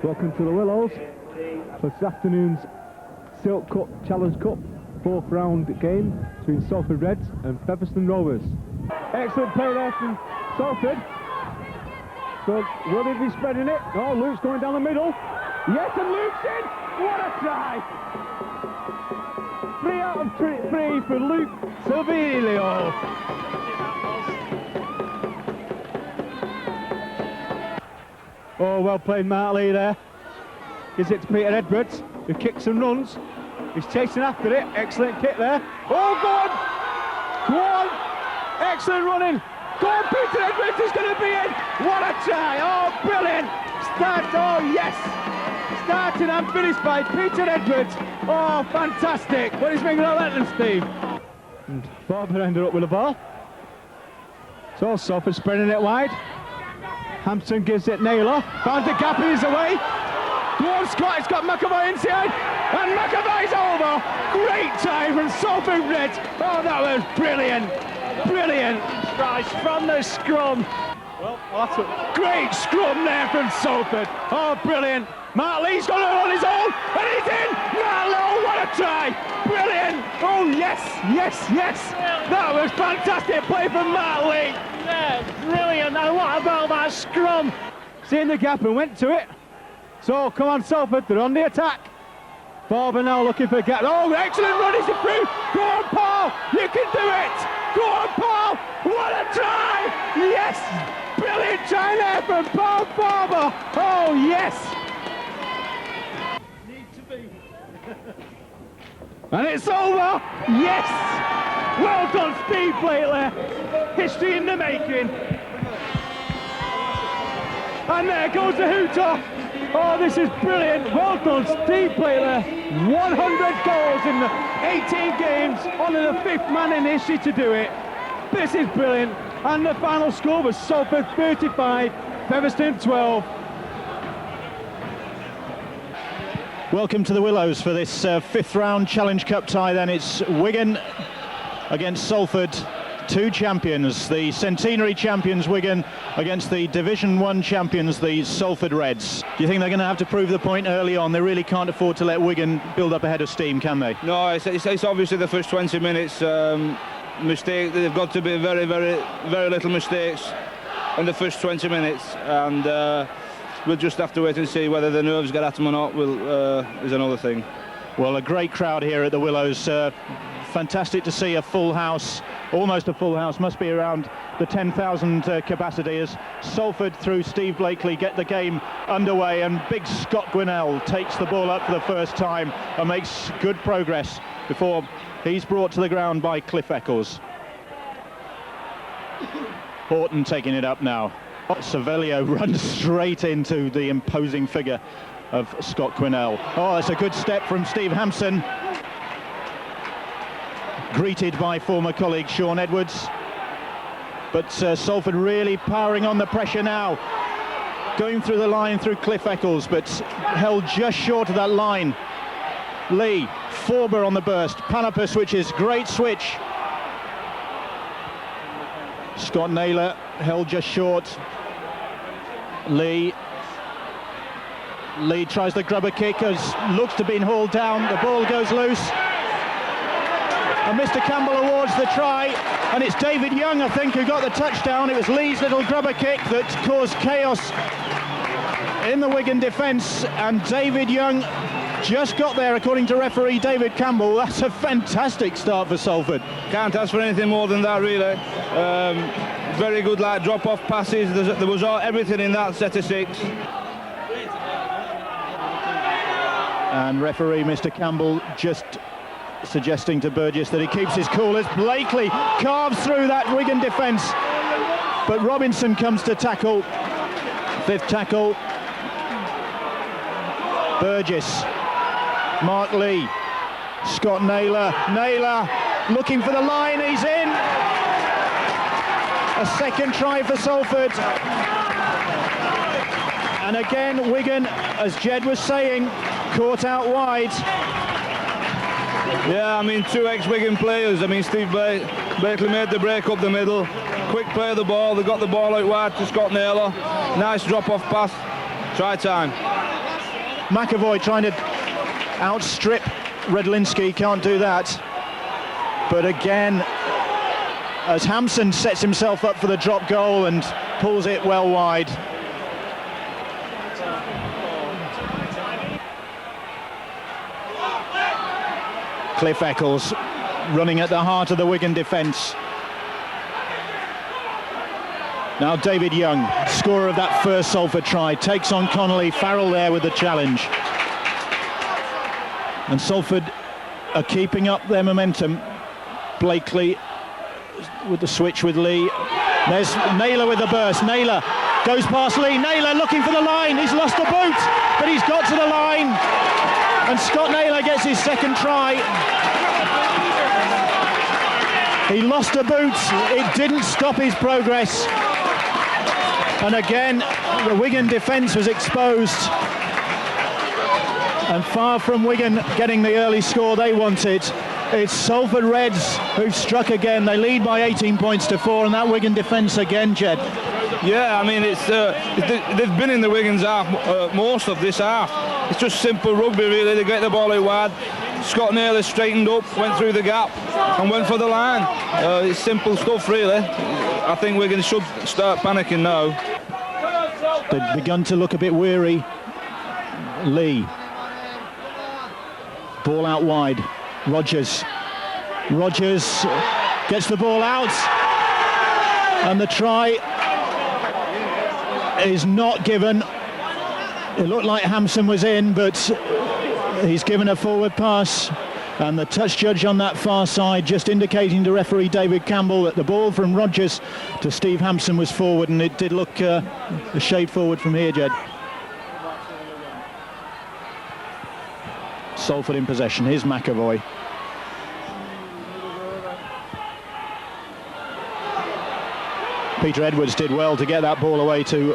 Welcome to the Willows for this afternoon's Silk Cup Challenge Cup 4th round game between Salford Reds and Featherstone Rovers. Excellent play there from Salford. So will they be spreading it? Oh, Luke's going down the middle. Yes, and Luke's in! What a try! 3 out of 3 for Luke Silvilio. Oh, well played Mark Lee there. Gives it to Peter Edwards, who kicks and runs. He's chasing after it. Excellent kick there. Oh, go on! Go on! Excellent running. Go on, Peter Edwards is going to be in. What a try! Oh, brilliant! Oh, yes! Started and finished by Peter Edwards. Oh, fantastic! What is Mingler Letland, Steve? And Barber ended up with the ball. So Salford spreading it wide. Hampson gives it Naylor. Found the gap and he's away. Go on, Scott, it's got McAvoy inside. And McAvoy's over. Great time from Salford Reds. Oh, that was brilliant. Brilliant. Rise from the scrum. Well, that's a great scrum there from Salford. Oh, brilliant. Mark Lee's got it on his own. And he's in. Mark Lee, what a try. Brilliant. Oh, yes, yes, yes. That was fantastic play from Mark Lee. Yeah, brilliant. And what about that scrum? Seeing the gap and went to it. So, come on, Salford, they're on the attack. Barber now looking for a gap. Oh, excellent run, is it through? Go on, Paul, you can do it. Go on, Paul, what a try. Yes, brilliant try there from Paul Barber. Oh, yes. Need to be. And it's over, yes. Well done, Steve Blakely. History in the making. And there goes the hooter. Oh, this is brilliant. Well done, Steve Blakely. 100 goals in the 18 games. Only the 5th man in history to do it. This is brilliant. And the final score was Salford 35, Featherstone 12. Welcome to the Willows for this 5th round Challenge Cup tie. Then it's Wigan against Salford. 2 champions, the centenary champions Wigan against the Division 1 champions, the Salford Reds. Do you think they're going to have to prove the point early on? They really can't afford to let Wigan build up a head of steam, can they? No, it's obviously the first 20 minutes. Mistake. They've got to be very, very, very little mistakes in the first 20 minutes, and we'll just have to wait and see whether the nerves get at them or not. Is another thing. Well, a great crowd here at the Willows. Fantastic to see a full house, almost a full house, must be around the 10,000 capacity as Salford through Steve Blakely get the game underway, and big Scott Gwinnell takes the ball up for the first time and makes good progress before he's brought to the ground by Cliff Eccles. Horton taking it up now. Savelio runs straight into the imposing figure of Scott Gwinnell. Oh, that's a good step from Steve Hampson. Greeted by former colleague Sean Edwards, but Salford really powering on the pressure now, going through the line through Cliff Eccles, but held just short of that line. Lee, Forber on the burst, Panapa switches, great switch. Scott Naylor held just short. Lee tries the grubber kick as looks to be hauled down, the ball goes loose. And Mr. Campbell awards the try, and it's David Young, I think, who got the touchdown. It was Lee's little grubber kick that caused chaos in the Wigan defence, and David Young just got there, according to referee David Campbell. That's a fantastic start for Salford. Can't ask for anything more than that, really. Very good, drop-off passes. There was everything in that set of 6. And referee Mr. Campbell just suggesting to Burgess that he keeps his cool as Blakely carves through that Wigan defence, but Robinson comes to tackle. 5th tackle. Burgess, Mark Lee, Scott Naylor looking for the line, he's in. A second try for Salford, and again Wigan, as Jed was saying, caught out wide. Yeah, I mean, 2 ex-Wigan players. I mean, Steve Blakely made the break up the middle. Quick play of the ball. They got the ball out wide to Scott Naylor. Nice drop-off pass. Try time. McAvoy trying to outstrip Redlinski, can't do that. But again, as Hampson sets himself up for the drop goal and pulls it well wide. Cliff Eccles running at the heart of the Wigan defence. Now David Young, scorer of that first Salford try, takes on Connolly. Farrell there with the challenge. And Salford are keeping up their momentum. Blakely with the switch with Lee. There's Naylor with the burst. Naylor goes past Lee. Naylor looking for the line. He's lost the boot, but he's got to the line. And Scott Naylor gets his second try. He lost a boot. It didn't stop his progress. And again, the Wigan defence was exposed. And far from Wigan getting the early score they wanted, it's Salford Reds who've struck again. They lead by 18 points to 4, and that Wigan defence again, Jed. Yeah, I mean, they've been in the Wigan's half most of this half. It's just simple rugby, really. They get the ball out wide. Scott Naylor straightened up, went through the gap, and went for the line. It's simple stuff, really. I think Wigan should start panicking now. They've begun to look a bit weary. Lee. Ball out wide. Rogers gets the ball out, and the try is not given. It looked like Hampson was in, but he's given a forward pass, and the touch judge on that far side just indicating to referee David Campbell that the ball from Rogers to Steve Hampson was forward, and it did look a shade forward from here, Jed. Salford in possession. Here's McAvoy. Peter Edwards did well to get that ball away to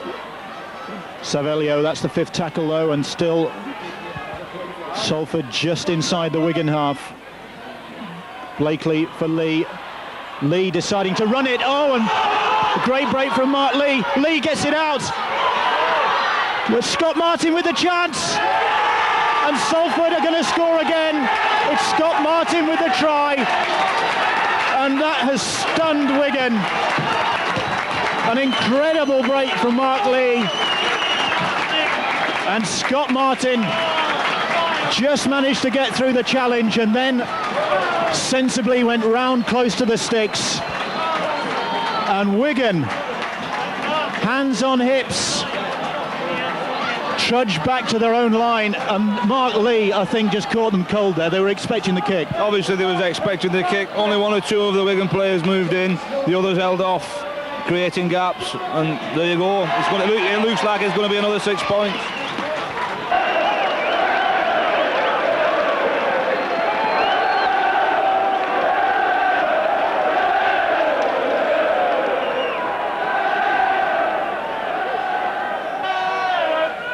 Savelio. That's the fifth tackle though, and still Salford just inside the Wigan half. Blakely for Lee. Lee deciding to run it. Oh, and a great break from Mark Lee. Lee gets it out. But Scott Martin with the chance. And Salford are going to score again. It's Scott Martin with the try. And that has stunned Wigan. An incredible break from Mark Lee. And Scott Martin just managed to get through the challenge and then sensibly went round close to the sticks. And Wigan, hands on hips, trudged back to their own line, and Mark Lee, I think, just caught them cold there. They were expecting the kick. Obviously they was expecting the kick. Only one or two of the Wigan players moved in. The others held off, creating gaps, and there you go. It looks like it's going to be another 6 points.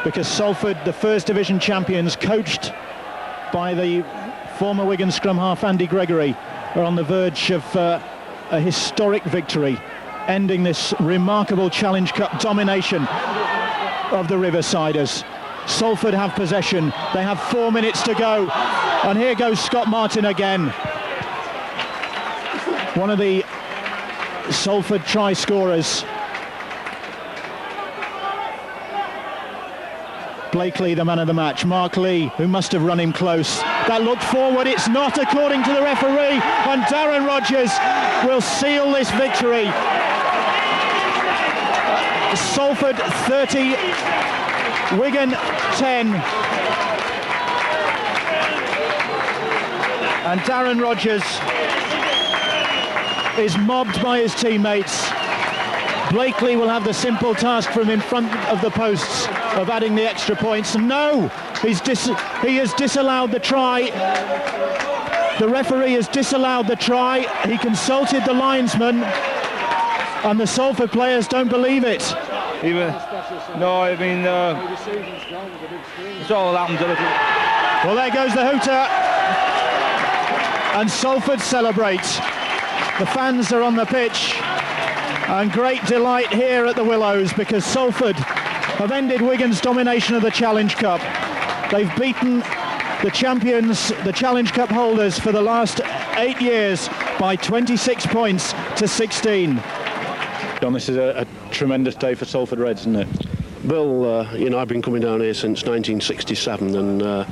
Because Salford, the First Division champions, coached by the former Wigan scrum half Andy Gregory, are on the verge of a historic victory, ending this remarkable Challenge Cup domination of the Riversiders. Salford have possession. They have 4 minutes to go. And here goes Scott Martin again. One of the Salford try scorers. Blakely, the man of the match. Mark Lee, who must have run him close. That looked forward. It's not, according to the referee. And Darren Rogers will seal this victory. Salford 30, Wigan 10. And Darren Rogers is mobbed by his teammates. Blakely will have the simple task from in front of the posts of adding the extra points. No, he has disallowed the try. The referee has disallowed the try. He consulted the linesman, and the Salford players don't believe it. No, I mean, it's all happened a little. Well, there goes the hooter, and Salford celebrate. The fans are on the pitch, and great delight here at the Willows, because Salford have ended Wigan's domination of the Challenge Cup. They've beaten the champions, the Challenge Cup holders for the last 8 years by 26 points to 16. John, this is a tremendous day for Salford Reds, isn't it? Bill, you know, I've been coming down here since 1967 and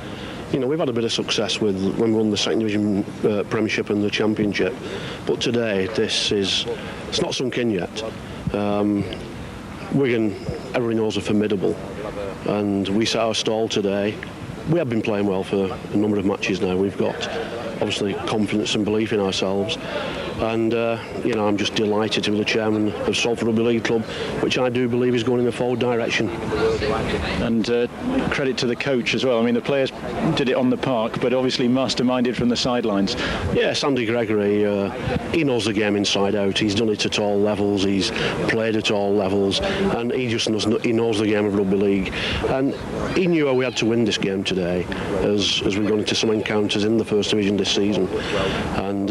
you know, we've had a bit of success with when we won the second division Premiership and the Championship, but today it's not sunk in yet. Wigan, everybody knows, are formidable, and we set our stall today. We have been playing well for a number of matches now. We've got obviously confidence and belief in ourselves, and you know, I'm just delighted to be the chairman of Salford Rugby League Club, which I do believe is going in the forward direction. And credit to the coach as well. I mean, the players did it on the park, but obviously masterminded from the sidelines. Yes, Andy Gregory, he knows the game inside out. He's done it at all levels. He's played at all levels, and he just knows the game of rugby league. And he knew how we had to win this game today, as we've gone into some encounters in the First Division this season. And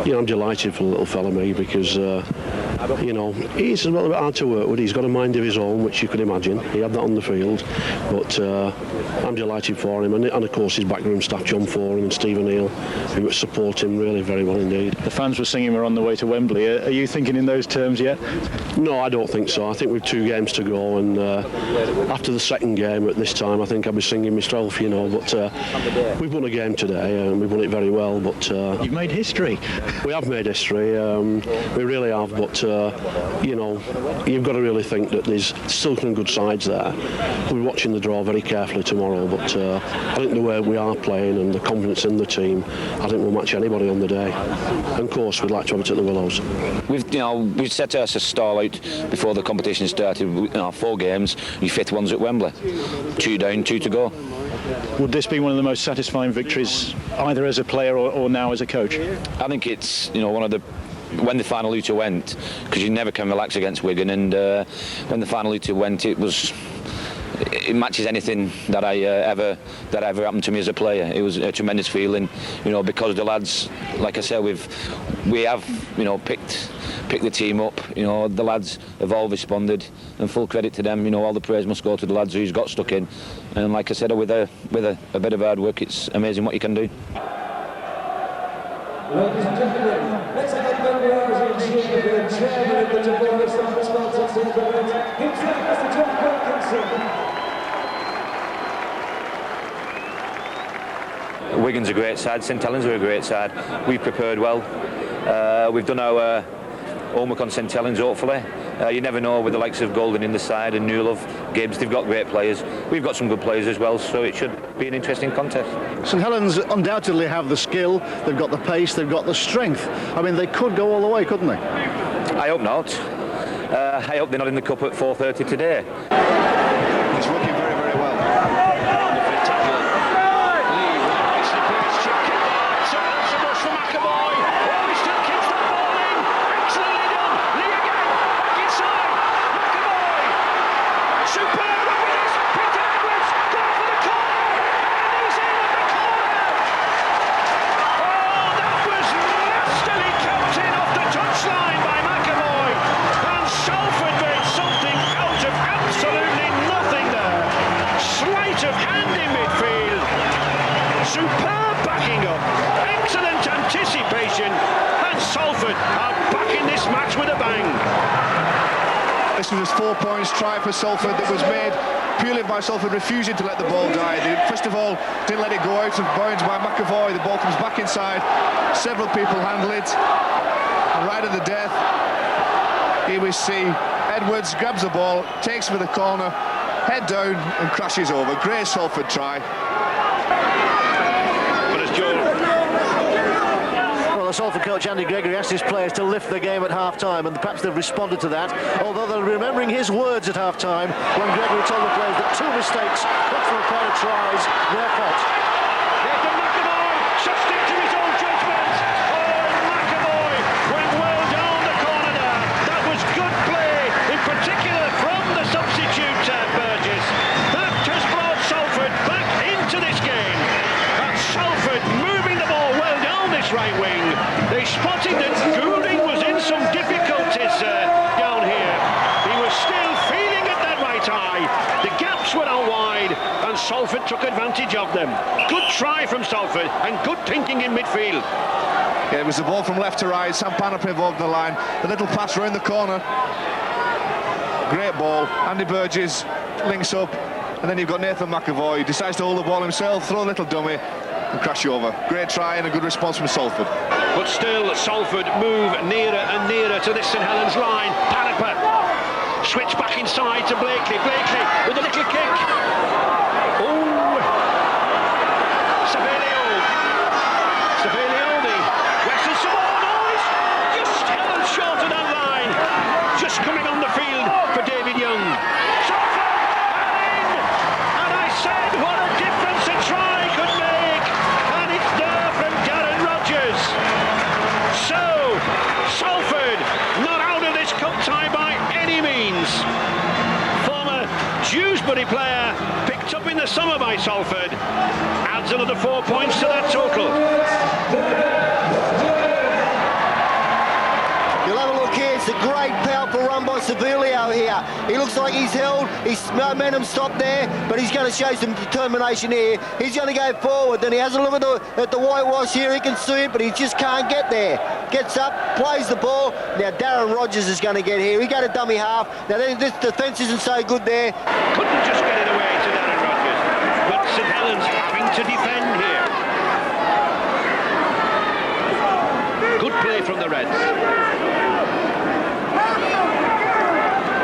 you know, I'm delighted for the little fella, me, because you know, he's a little bit hard to work with. He's got a mind of his own, which you can imagine. He had that on the field, but I'm delighted for him, and of course his backroom staff, John Foran and Stephen Neal, who support him really very well indeed. The fans were singing "We're on the way to Wembley." Are you thinking in those terms yet? No, I don't think so. I think we've 2 games to go, and after the second game at this time, I think I'll be singing myself, you know. But we've won a game today, and we've won it very well. But you've made history. We have made history. We really have. But you know, you've got to really think that there's still some good sides there. We're watching the draw very carefully tomorrow, but I think the way we are playing and the confidence in the team, I think we'll match anybody on the day. And of course, we'd like to have it at the Willows. We've set us a stall out before the competition started. 4 games, your 5th one's at Wembley. 2 down, 2 to go. Would this be one of the most satisfying victories, either as a player or now as a coach? I think it's, you know, one of the, when the final Luta went, because you never can relax against Wigan, and when the final Luta went, it matches anything that ever happened to me as a player. It was a tremendous feeling, you know, because the lads, like I said, we have, you know, picked the team up. You know, the lads have all responded, and full credit to them. You know, all the praise must go to the lads who's got stuck in, and like I said, with a bit of hard work, it's amazing what you can do. Ladies and gentlemen, let's have a big round of applause for the chairman of the board of Salford himself, Mr. John Wilkinson. Wigan's a great side, St Helens are a great side. We've prepared well. We've done our homework on St Helens, hopefully. You never know with the likes of Golden in the side and Newlove, Gibbs, they've got great players. We've got some good players as well, so it should be an interesting contest. St Helens undoubtedly have the skill, they've got the pace, they've got the strength. I mean, they could go all the way, couldn't they? I hope not. I hope they're not in the cup at 4:30 today. He's working very, very well. Superb backing up, excellent anticipation, and Salford are back in this match with a bang. This was a 4 points try for Salford that was made purely by Salford refusing to let the ball die. They, first of all, didn't let it go out of bounds by McAvoy. The ball comes back inside. Several people handle it. And right at the death, here we see Edwards grabs the ball, takes it for the corner, head down and crashes over. Great Salford try. Well, the Salford coach Andy Gregory asked his players to lift the game at half-time, and perhaps they've responded to that, although they're remembering his words at half-time when Gregory told the players that 2 mistakes got for a pair of tries, their fault. Here's the McAvoy, should stick to his own judgment. Oh, McAvoy went well down the corner there. That was good play, in particular from the substitute Burgess. That has brought Salford back into this game. And Salford moving the ball well down this right wing. They spotted that Goulding was in some difficulties down here. He was still feeling at that right eye. The gaps were out wide, and Salford took advantage of them. Good try from Salford and good thinking in midfield. Yeah, it was the ball from left to right. Sam Panapa involved in the line. The little pass round the corner. Great ball. Andy Burgess links up, and then you've got Nathan McAvoy. He decides to hold the ball himself, throw a little dummy, and crash over. Great try and a good response from Salford. But still, Salford move nearer and nearer to this St Helens line. Panapa switch back inside to Blakely. Blakely with a little kick. Oh, Savelio, the Western Samoa noise. Just Helens short of that line. Just coming on the field for David Young. Salford in, and I said what a difference a try could make, and it's there from Darren Rodgers. So Salford not out of this cup tie by any means. Former Dewsbury player picked up in the summer by Salford adds another 4 points to that total. You'll have a look here, it's a great powerful run by Savelio here. He looks like he's held, his momentum stopped there, but he's going to show some determination here. He's going to go forward, then he has a look at the whitewash here, he can see it, but he just can't get there. Gets up, plays the ball. Now Darren Rodgers is going to get here. He got a dummy half. Now this defence isn't so good there. Couldn't just get it away to Darren Rodgers, but St Helens having to defend here. Good play from the Reds.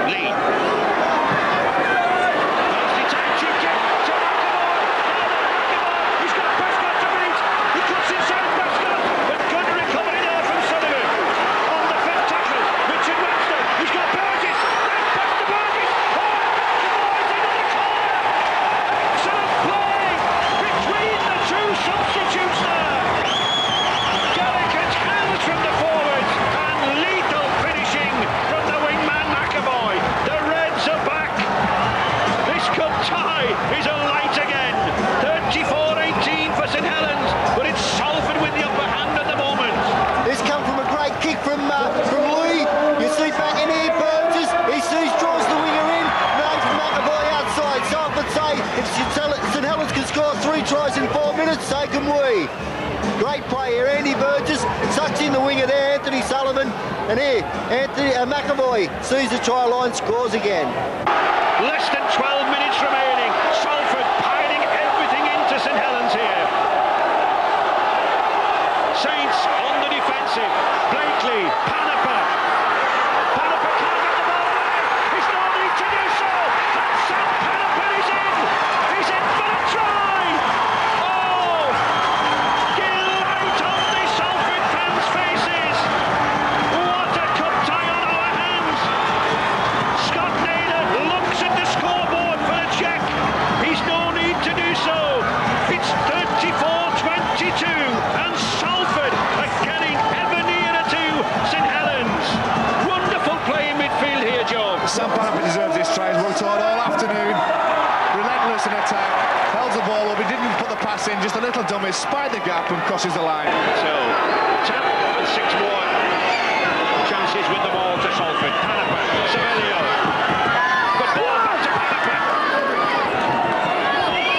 Lee. Nasty time, cheap kick to McAvoy. He's got Prescott to beat. He cuts inside Prescott, but good recovery there from Sullivan. On the fifth tackle, Richard Webster. He's got Burgess. Right back to Burgess. Oh, McAvoy's into the corner. Excellent play between the two substitutes there. Delicate hands from the forwards and lethal finishing from the wingman McAvoy. The Reds are back. This cup tie is alight again. 34-18 for St Helens, but it's Salford with the upper hand at the moment. This come from a great kick from Louis. You see back in here, Burgess. He sees, draws the winger in. Names McAvoy outside. Salford say if St Helens can score 3 tries in 4 minutes, so can we. Great play here, Andy Burgess sucks in the winger there, Anthony Sullivan, and here, McAvoy sees the try line, scores again. Less than 12 minutes remaining. Salford piling everything into St Helens here. Saints on the defensive. Blakely, Panapa. Panapa can't get the ball away. He's no need to do so. And Sam Panapa is in. He's in for a try. Oh! Delight on the Salford fans' faces. What a cup tie on our hands. Scott Naylor looks at the scoreboard for a check. He's no need to do so. It's 34-22 and Salford are getting ever nearer to St Helens. Wonderful play in midfield here, Joe. Sam Panapa deserves this try. He's worked hard all afternoon. Relentless in attack. Held the ball up. He didn't put the pass in. Just a little dummy. Spied the gap and crosses the line. So, tap and 6 more chances with the ball to Salford. Panapa, Savelio. Good ball back to Panapa.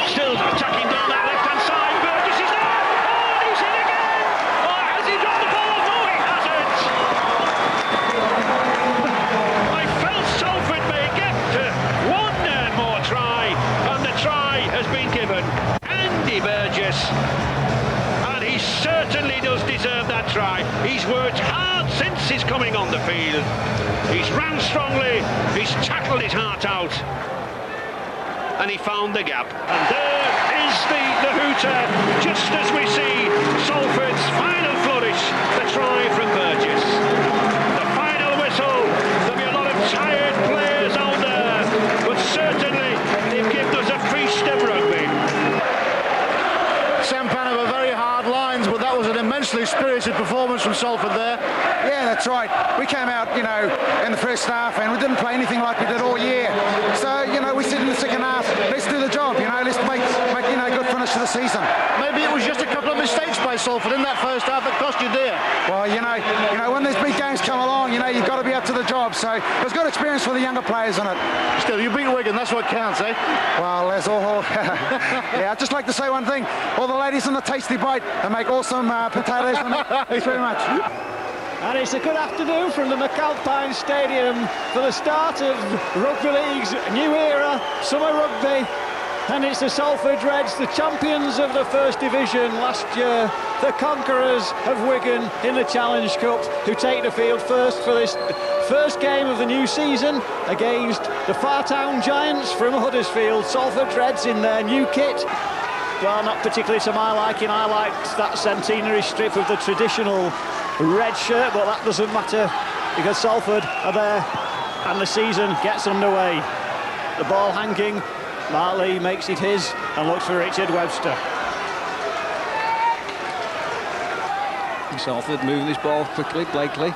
Still attacking down that left-hand side. Burgess is there. Oh, and he's in again. Oh, has he dropped the ball? No, he hasn't. I felt Salford may get one more try, and the try has been given. Andy Burgess. And he certainly does deserve that try. He's worked hard since he's coming on the field. He's ran strongly, he's tackled his heart out, and he found the gap. And there is the hooter, just as we see Salford's final flourish, the try from Burgess. The final whistle. There'll be a lot of tired players out there, but certainly they've given us a feast of rugby. Sam Panama, very hard lines, but that was an immensely spirited performance from Salford there. Yeah, that's right. We came out, in the first half and we didn't play anything like we did all year. So, we said in the second half, let's do the job, let's make good finish rest of the season. Maybe it was just a couple of mistakes by Salford in that first half that cost you dear. Well, you know, when these big games come along, you've got to be up to the job. So it was good experience for the younger players in it. Still, you beat Wigan, that's what counts, eh? Well, there's all... yeah, I'd just like to say one thing. All the ladies in the Tasty Bite, they make awesome potatoes for me. Thanks very much. And it's a good afternoon from the McAlpine Stadium for the start of Rugby League's new era, summer rugby. And it's the Salford Reds, the champions of the First Division last year, the conquerors of Wigan in the Challenge Cup, who take the field first for this first game of the new season against the Fartown Giants from Huddersfield. Salford Reds in their new kit. Well, not particularly to my liking. I liked that centenary strip of the traditional red shirt, but that doesn't matter because Salford are there and the season gets underway. The ball hanging, Marley makes it his and looks for Richard Webster. Salford moving this ball quickly, Blakely,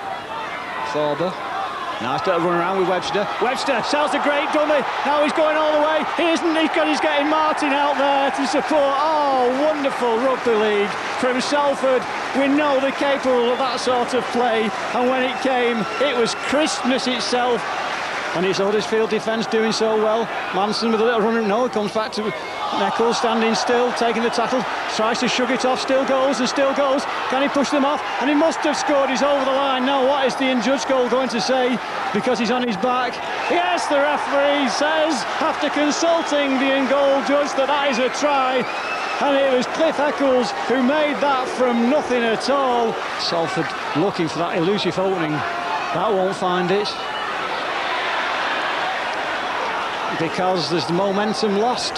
Thorber. Nice little run around with Webster. Webster sells a great dummy. Now he's going all the way. He isn't. He's getting Martin out there to support. Oh, wonderful rugby league from Salford. We know they're capable of that sort of play. And when it came, it was crispness itself. And it's Huddersfield defence doing so well. Manson with a little run. No, it comes back to Neckles standing still, taking the tackle, tries to shug it off, still goes and still goes. Can he push them off? And he must have scored. He's over the line. Now, what is the in-judge goal going to say? Because he's on his back. Yes, the referee says, after consulting the in-goal judge, that is a try. And it was Cliff Eccles who made that from nothing at all. Salford looking for that elusive opening. That won't find it. Because there's the momentum lost.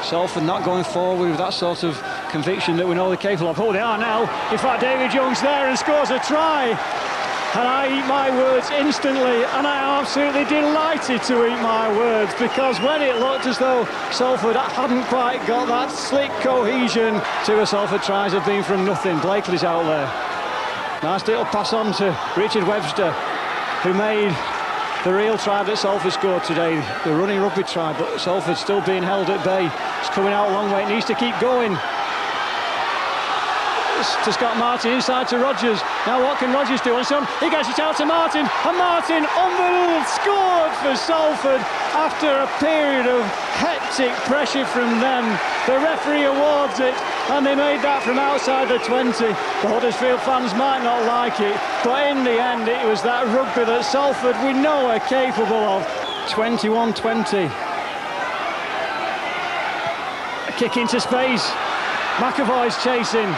Salford not going forward with that sort of conviction that we know they're capable of. Oh, they are now. In fact, David Young's there and scores a try. And I eat my words instantly, and I am absolutely delighted to eat my words, because when it looked as though Salford hadn't quite got that slick cohesion, two of Salford tries have been from nothing. Blakely's out there. Nice little pass on to Richard Webster, who made the real try that Salford scored today, the running rugby try, but Salford still being held at bay. It's coming out a long way, it needs to keep going. To Scott Martin, inside to Rogers. Now what can Rogers do on his own? He gets it out to Martin, and Martin, unbelievable, scored for Salford after a period of hectic pressure from them. The referee awards it, and they made that from outside the 20. The Huddersfield fans might not like it, but in the end it was that rugby that Salford we know are capable of. 21-20. A kick into space. McAvoy's chasing.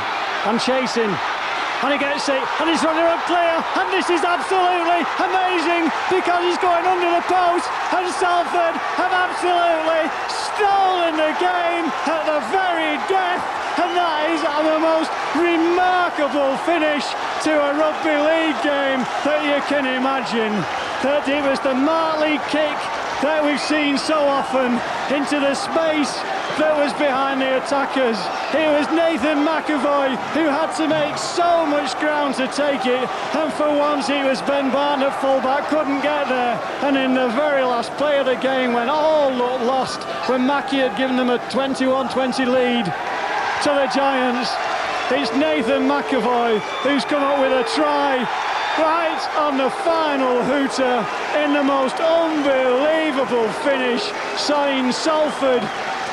And chasing, and he gets it, and he's running up clear, and this is absolutely amazing because he's going under the post, and Salford have absolutely stolen the game at the very death, and that is the most remarkable finish to a rugby league game that you can imagine. That it was the Martley kick that we've seen so often into the space that was behind the attackers. It was Nathan McAvoy who had to make so much ground to take it, and for once it was Ben Barton at fullback, couldn't get there, and in the very last play of the game when all looked lost, when Mackie had given them a 21-20 lead to the Giants, it's Nathan McAvoy who's come up with a try right on the final hooter in the most unbelievable finish, seeing Salford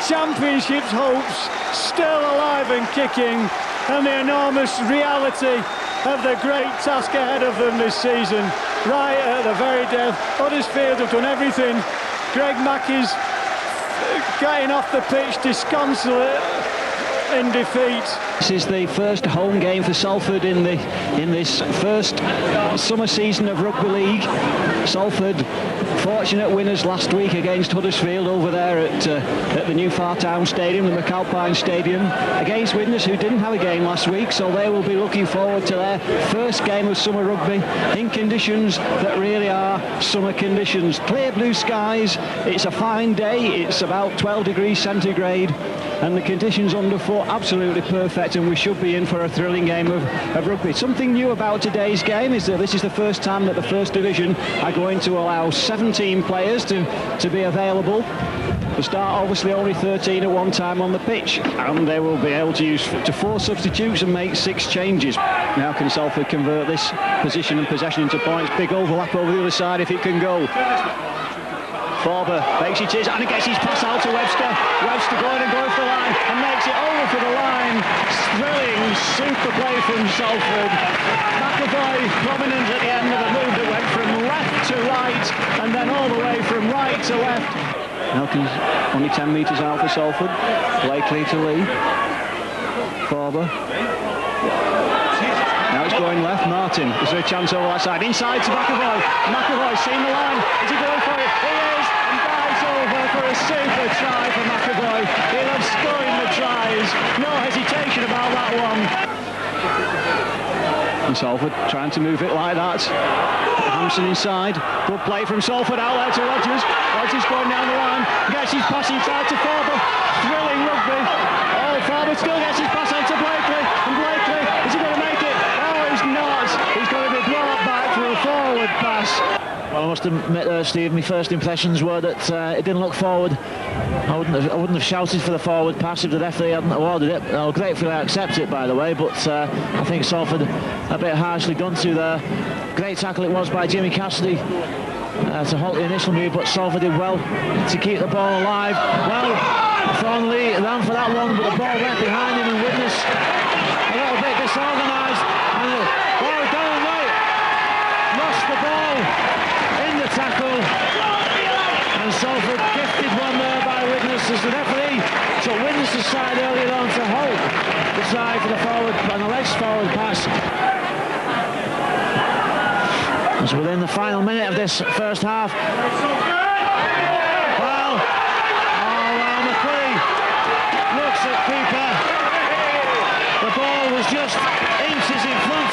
Championship hopes still alive and kicking, and the enormous reality of the great task ahead of them this season. Right at the very death, Huddersfield have done everything. Greg Mackey's getting off the pitch disconsolate in defeat. This is the first home game for Salford in this first summer season of Rugby League. Salford fortunate winners last week against Huddersfield over there at the new Fartown Stadium, the McAlpine Stadium, against Widnes, who didn't have a game last week, so they will be looking forward to their first game of summer rugby in conditions that really are summer conditions. Clear blue skies, it's a fine day, it's about 12 degrees centigrade, and the conditions underfoot absolutely perfect, and we should be in for a thrilling game of rugby. Something new about today's game is that this is the first time that the First Division are going to allow 17 players to be available. The start obviously only 13 at one time on the pitch, and they will be able to use to 4 substitutes and make 6 changes. Now can Salford convert this position and possession into points? Big overlap over the other side if it can go. Forber makes it his, and he gets his pass out to Webster. Webster going for the line and makes it over for the line. Thrilling, super play from Salford. McAvoy prominent at the end of a move that went from left to right and then all the way from right to left. Elkins only 10 metres out for Salford. Blakely to Lee. Forber. Now it's going left. Martin. Is there a chance over that side? Inside to McAvoy. McAvoy seeing the line. Is he going for it? He is. And dives over for a super try for McAvoy. He loves scoring the tries. No hesitation about that one. And Salford trying to move it like that. Hampson inside. Good play from Salford out there to Rodgers. Rodgers going down the line. Gets his pass inside to Forber. Thrilling rugby. Oh, Forber still gets his pass out to Blakely. And Blakely, is he going to make it? Oh, he's not. He's going to be brought back for a forward pass. Well, I must admit, Steve, my first impressions were that it didn't look forward. I wouldn't have shouted for the forward pass if the referee hadn't awarded it. I'll gratefully accept it, by the way, but I think Salford a bit harshly done to there. Great tackle it was by Jimmy Cassidy to halt the initial move, but Salford did well to keep the ball alive. Well, Thornley ran for that one, but the ball went behind him and Witness a little bit disorganised. And down right, lost the ball in the tackle, and Salford gifted one there by Witness as the referee took Witness's side earlier on to halt the try for the forward and the legs forward pass. As within the final minute of this first half. Well, McCurry looks at keeper. The ball was just inches in front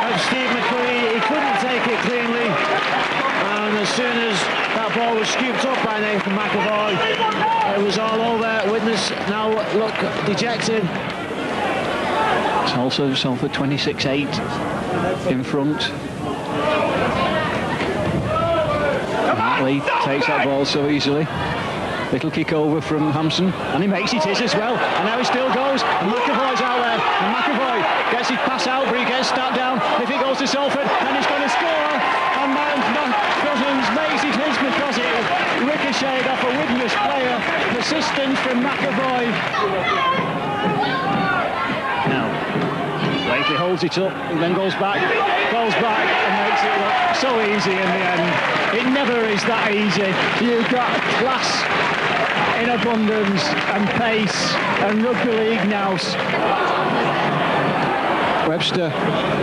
of Steve McCurry. He couldn't take it cleanly. And as soon as that ball was scooped up by Nathan McAvoy, it was all over. Witness now look dejected. It's also Salford 26-8 in front. Lee takes that ball so easily. Little kick over from Hampson, and he makes it his as well. And now he still goes. And McAvoy's out there. And McAvoy gets his pass out, but he gets stabbed down. If it goes to Salford, then he's going to score. And Cousins makes it his because it ricocheted off a Widnes player. Persistence from McAvoy. Now, Blakely holds it up and then goes back and makes it look so easy in the end. It never is that easy. You've got class in abundance and pace and rugby league nous. Webster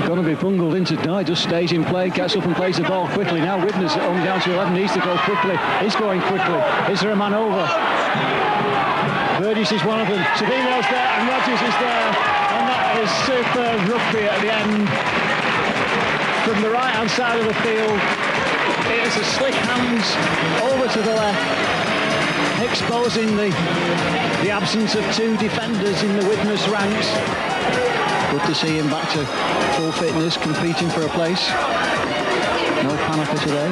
going to be bungled into just stays in play, gets up and plays the ball quickly. Now Widnes only down to 11, needs to go quickly. He's going quickly. Is there a man over? Burgess is one of them. Savino's there and Rodgers is there. And that is super rugby at the end. From the right hand side of the field, it is a slick hands over to the left, exposing the absence of 2 defenders in the Widnes ranks. Good to see him back to full fitness, competing for a place. No Panaker today.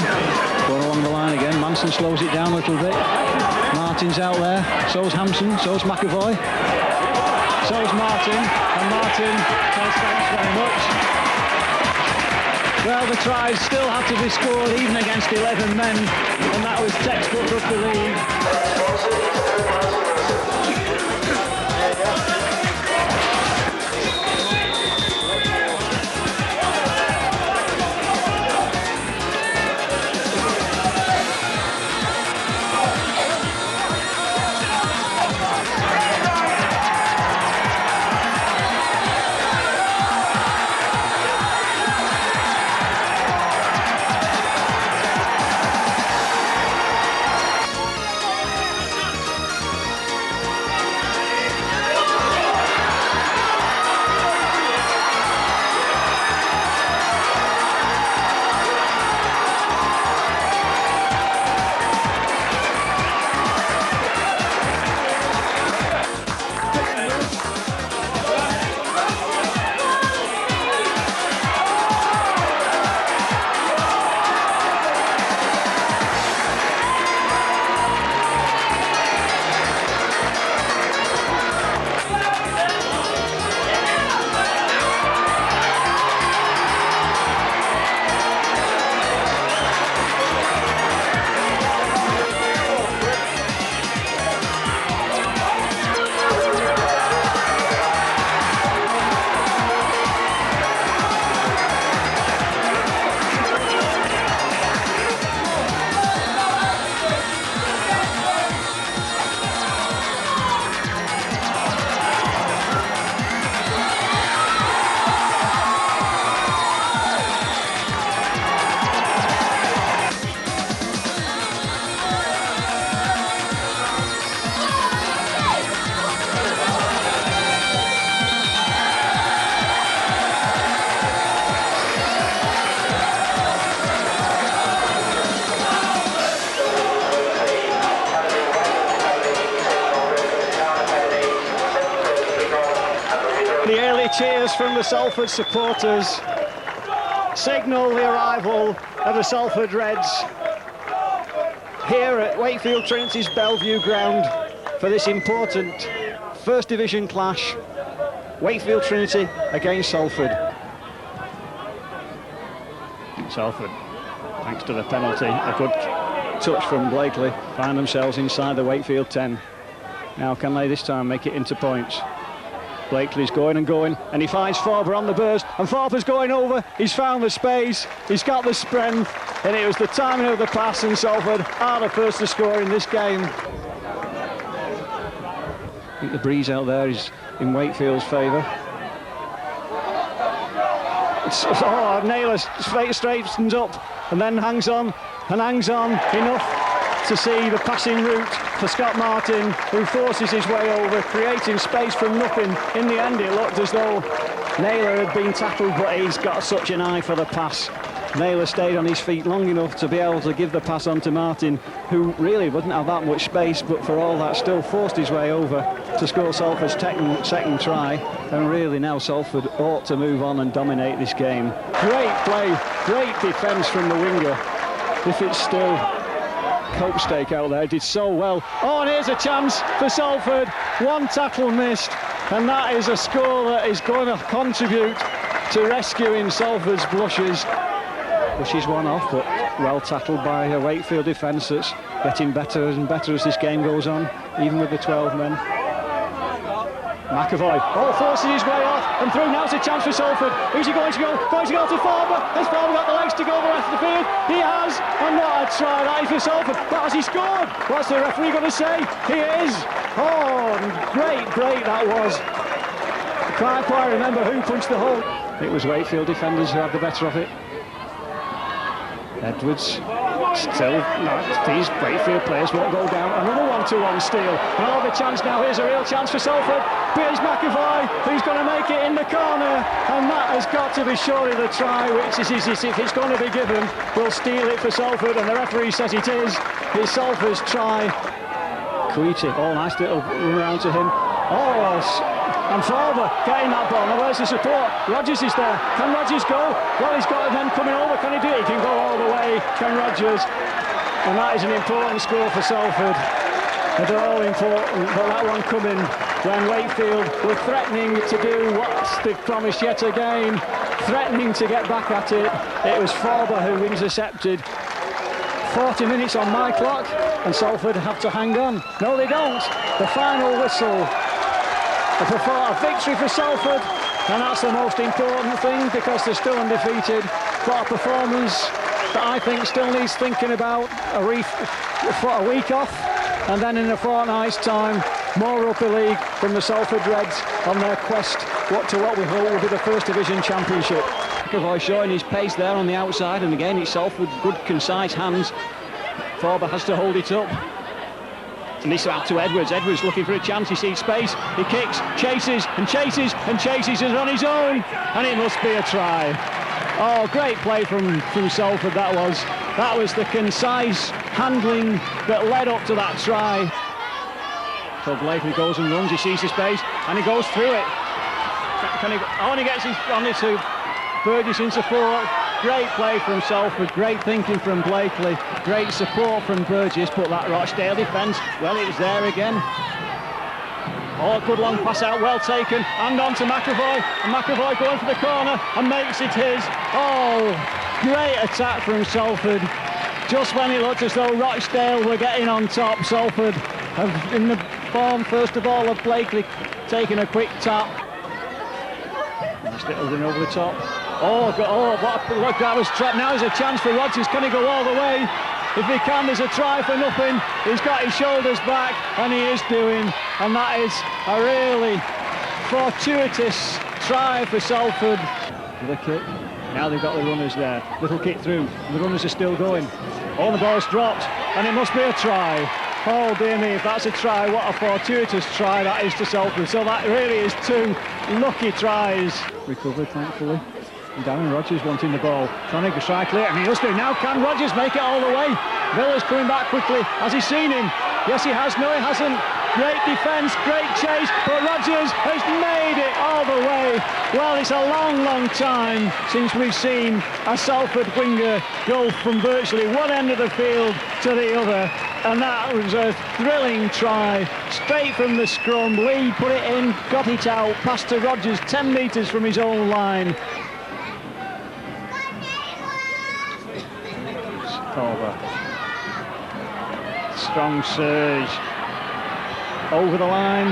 Going along the line again. Manson slows it down a little bit. Martin's out there. So's Hampson. So's McAvoy. So's Martin. And Martin says thanks very much. Well, the tries still have to be scored even against 11 men, and that was textbook rugby league. cheers from the Salford supporters signal the arrival of the Salford Reds here at Wakefield Trinity's Bellevue ground for this important First Division clash. Wakefield Trinity against Salford. Salford, thanks to the penalty, a good touch from Blakely, find themselves inside the Wakefield 10. Now can they this time make it into points? Blakely's going and going, and he finds Farber on the burst, and Farber's going over, he's found the space, he's got the strength, and it was the timing of the pass, and Salford are the first to score in this game. I think the breeze out there is in Wakefield's favour. Naylor straightens up, and then hangs on, enough to see the passing route for Scott Martin, who forces his way over, creating space from nothing. In the end, it looked as though Naylor had been tackled, but he's got such an eye for the pass. Naylor stayed on his feet long enough to be able to give the pass on to Martin, who really wouldn't have that much space, but for all that still forced his way over to score Salford's second try. And really now Salford ought to move on and dominate this game. Great play, great defence from the winger. If it's still Copestake out there, did so well. Oh, and here's a chance for Salford. One tackle missed, and that is a score that is going to contribute to rescuing Salford's blushes. Pushes one off, but well tackled by a Wakefield defence that's getting better and better as this game goes on, even with the 12 men. McAvoy, forces his way off and through. Now it's a chance for Salford. Who's he going to go? Going to go to Farber. Has Farber got the legs to go the rest of the field? He has, and what a try that is for Salford. But has he scored? What's the referee going to say? He is. Oh, great break that was. I can't quite remember who punched the hole. It was Wakefield defenders who had the better of it. Edwards still, these Wakefield players won't go down. Another 1-2-1 steal. Oh, the chance now. Here's a real chance for Salford. Here's McAvoy, who's going to make it in the corner, and that has got to be surely the try, which is if it's going to be given, we'll steal it for Salford, and the referee says it is. It's Salford's try. Queety, nice little run around to him. And Farber getting that ball. Now where's the support? Rodgers is there. Can Rodgers go? Well, he's got them coming over. Can he do it? He can go all the way. Can Rodgers? And that is an important score for Salford. And they're all important, but that one coming when Wakefield were threatening to do what they've promised yet again, threatening to get back at it. It was Farber who intercepted. 40 minutes on my clock, and Salford have to hang on. No, they don't. The final whistle. A victory for Salford, and that's the most important thing because they're still undefeated. But a performance that I think still needs thinking about. A week off, and then in a fortnight's time, more rugby league from the Salford Reds on their quest to what we hope will be the First Division Championship. McAvoy showing his pace there on the outside, and again it's Salford, good concise hands. Farber has to hold it up. And this out to Edwards. Edwards looking for a chance. He sees space. He kicks, chases and chases and chases. Is on his own, and it must be a try. Oh, great play from Salford. That was the concise handling that led up to that try. So Blakely goes and runs. He sees the space and he goes through it. He gets on it to Burgess in support. Great play from Salford, great thinking from Blakely, great support from Burgess, but that Rochdale defence, well, it was there again. Good long pass out, well taken, and on to McAvoy, and McAvoy going for the corner and makes it his. Great attack from Salford. Just when it looked as though Rochdale were getting on top, Salford have, in the form, first of all, of Blakely taking a quick tap. Nice little run over the top. Look, that was trapped. Now there's a chance for Rodgers. Can he go all the way? If he can, there's a try for nothing. He's got his shoulders back, and he is doing. And that is a really fortuitous try for Salford. The kick. Now they've got the runners there. Little kick through. The runners are still going. The ball's dropped, and it must be a try. Oh dear me, if that's a try, what a fortuitous try that is to Salford. So that really is two lucky tries. Recovered, thankfully. And Darren Rodgers wanting the ball, trying to try clear, and he does do. Now can Rodgers make it all the way? Miller's coming back quickly. Has he seen him? Yes, he has. No, he hasn't. great defence, great chase, but Rodgers has made it all the way. Well, it's a long time since we've seen a Salford winger go from virtually one end of the field to the other, and that was a thrilling try, straight from the scrum. Lee put it in, got it out, passed to Rodgers 10 metres from his own line. Over. Strong surge over the line.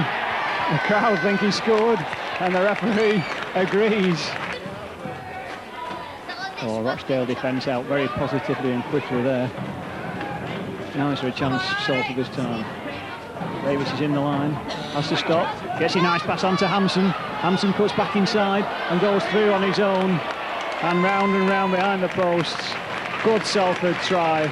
The crowd think he scored, and the referee agrees. Oh, Rochdale defence out very positively and quickly there. Now is there a chance Salford this time. Davis is in the line, has to stop, gets a nice pass on to Hampson. Hampson cuts back inside and goes through on his own, and round behind the posts. Good Salford try.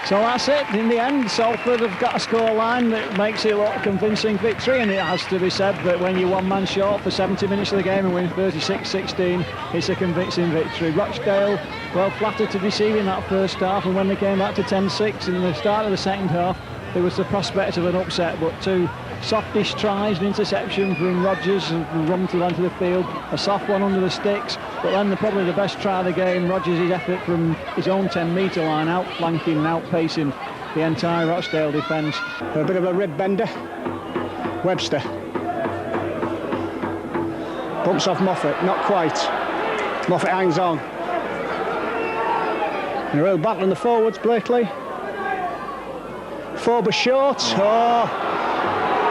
So that's it. In the end, Salford have got a scoreline that makes it look a convincing victory, and it has to be said that when you're one man short for 70 minutes of the game and win 36-16, it's a convincing victory. Rochdale, well, flattered to deceive in that first half, and when they came back to 10-6 in the start of the second half, there was the prospect of an upset, but two softish tries, an interception from Rodgers and run to the field, a soft one under the sticks, but then probably the best try of the game, Rodgers' effort from his own 10-metre line, outflanking and outpacing the entire Rochdale defence. A bit of a rib bender. Webster bumps off Moffat, not quite. Moffat hangs on. And a real battle in the forwards, Blakely. Forber short. Oh,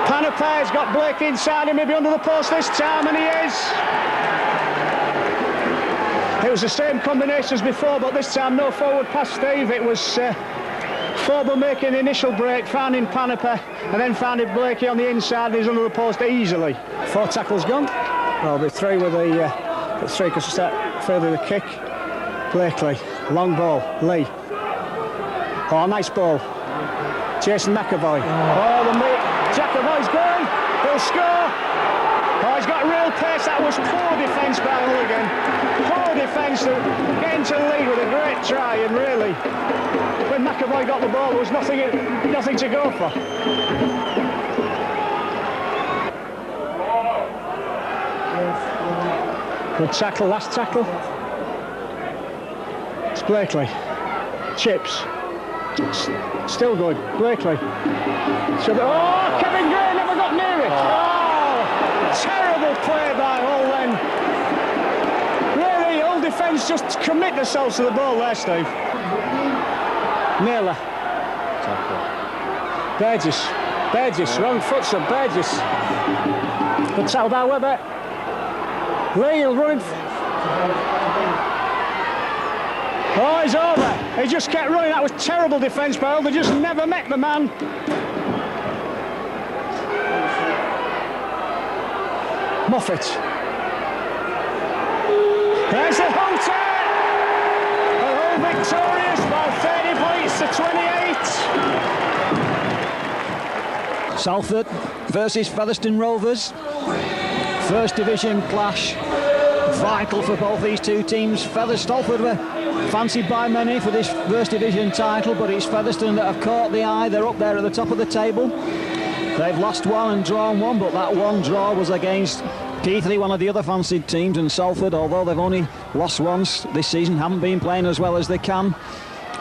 Panaper's got Blake inside him, maybe under the post this time, and he is. It was the same combination as before, but this time no forward pass Steve. It was Forber making the initial break, finding Panaper, and then finding Blakey on the inside, and he's under the post easily. 4 tackles gone. Well, there'll be 3 with the 3 because start further the kick. Blakely, long ball, Lee. Oh, nice ball. Jason McAvoy. Oh, the mate. McAvoy's going. He'll score. Oh, he's got real pace. That was poor defence by Mulligan. Poor defence. Getting to the lead with a great try, and really, when McAvoy got the ball, there was nothing to go for. Good tackle, last tackle. It's Blakely. Chips. Still good, Blakely. Oh, Kevin Gray never got near it. Oh, terrible play by Hull then. Really, Hull defence just commit themselves to the ball there, Steve. Naylor. Burgess, wrong foot, so Burgess. Good tackle by Webber. Lee will run in. Oh, he's over. He just kept running. That was terrible defence by Hull. They just never met the man. Moffat. There's the Hull turn. And Hull victorious by 30 points to 28. Salford versus Featherstone Rovers. First division clash. Vital for both these two teams. Salford were fancied by many for this first division title, but it's Featherstone that have caught the eye. They're up there at the top of the table. They've lost one and drawn one, but that one draw was against Keighley, one of the other fancied teams, and Salford, although they've only lost once this season, haven't been playing as well as they can.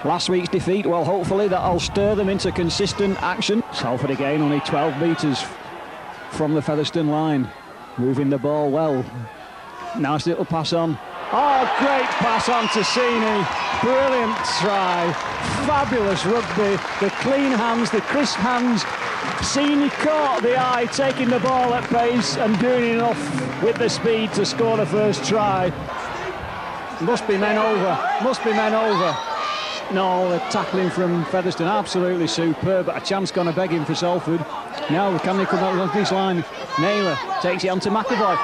Last week's defeat, well, hopefully that'll stir them into consistent action. Salford again, only 12 metres from the Featherstone line, moving the ball well. Nice little pass on. Oh, great pass on to Sini. Brilliant try. Fabulous rugby. The clean hands, the crisp hands. Sini caught the eye, taking the ball at pace and doing enough with the speed to score the first try. Must be men over. Must be men over. No, the tackling from Featherstone, absolutely superb, but a chance gone a begging for Salford. Now, can they come out of this line? Naylor takes it on to McAvoy.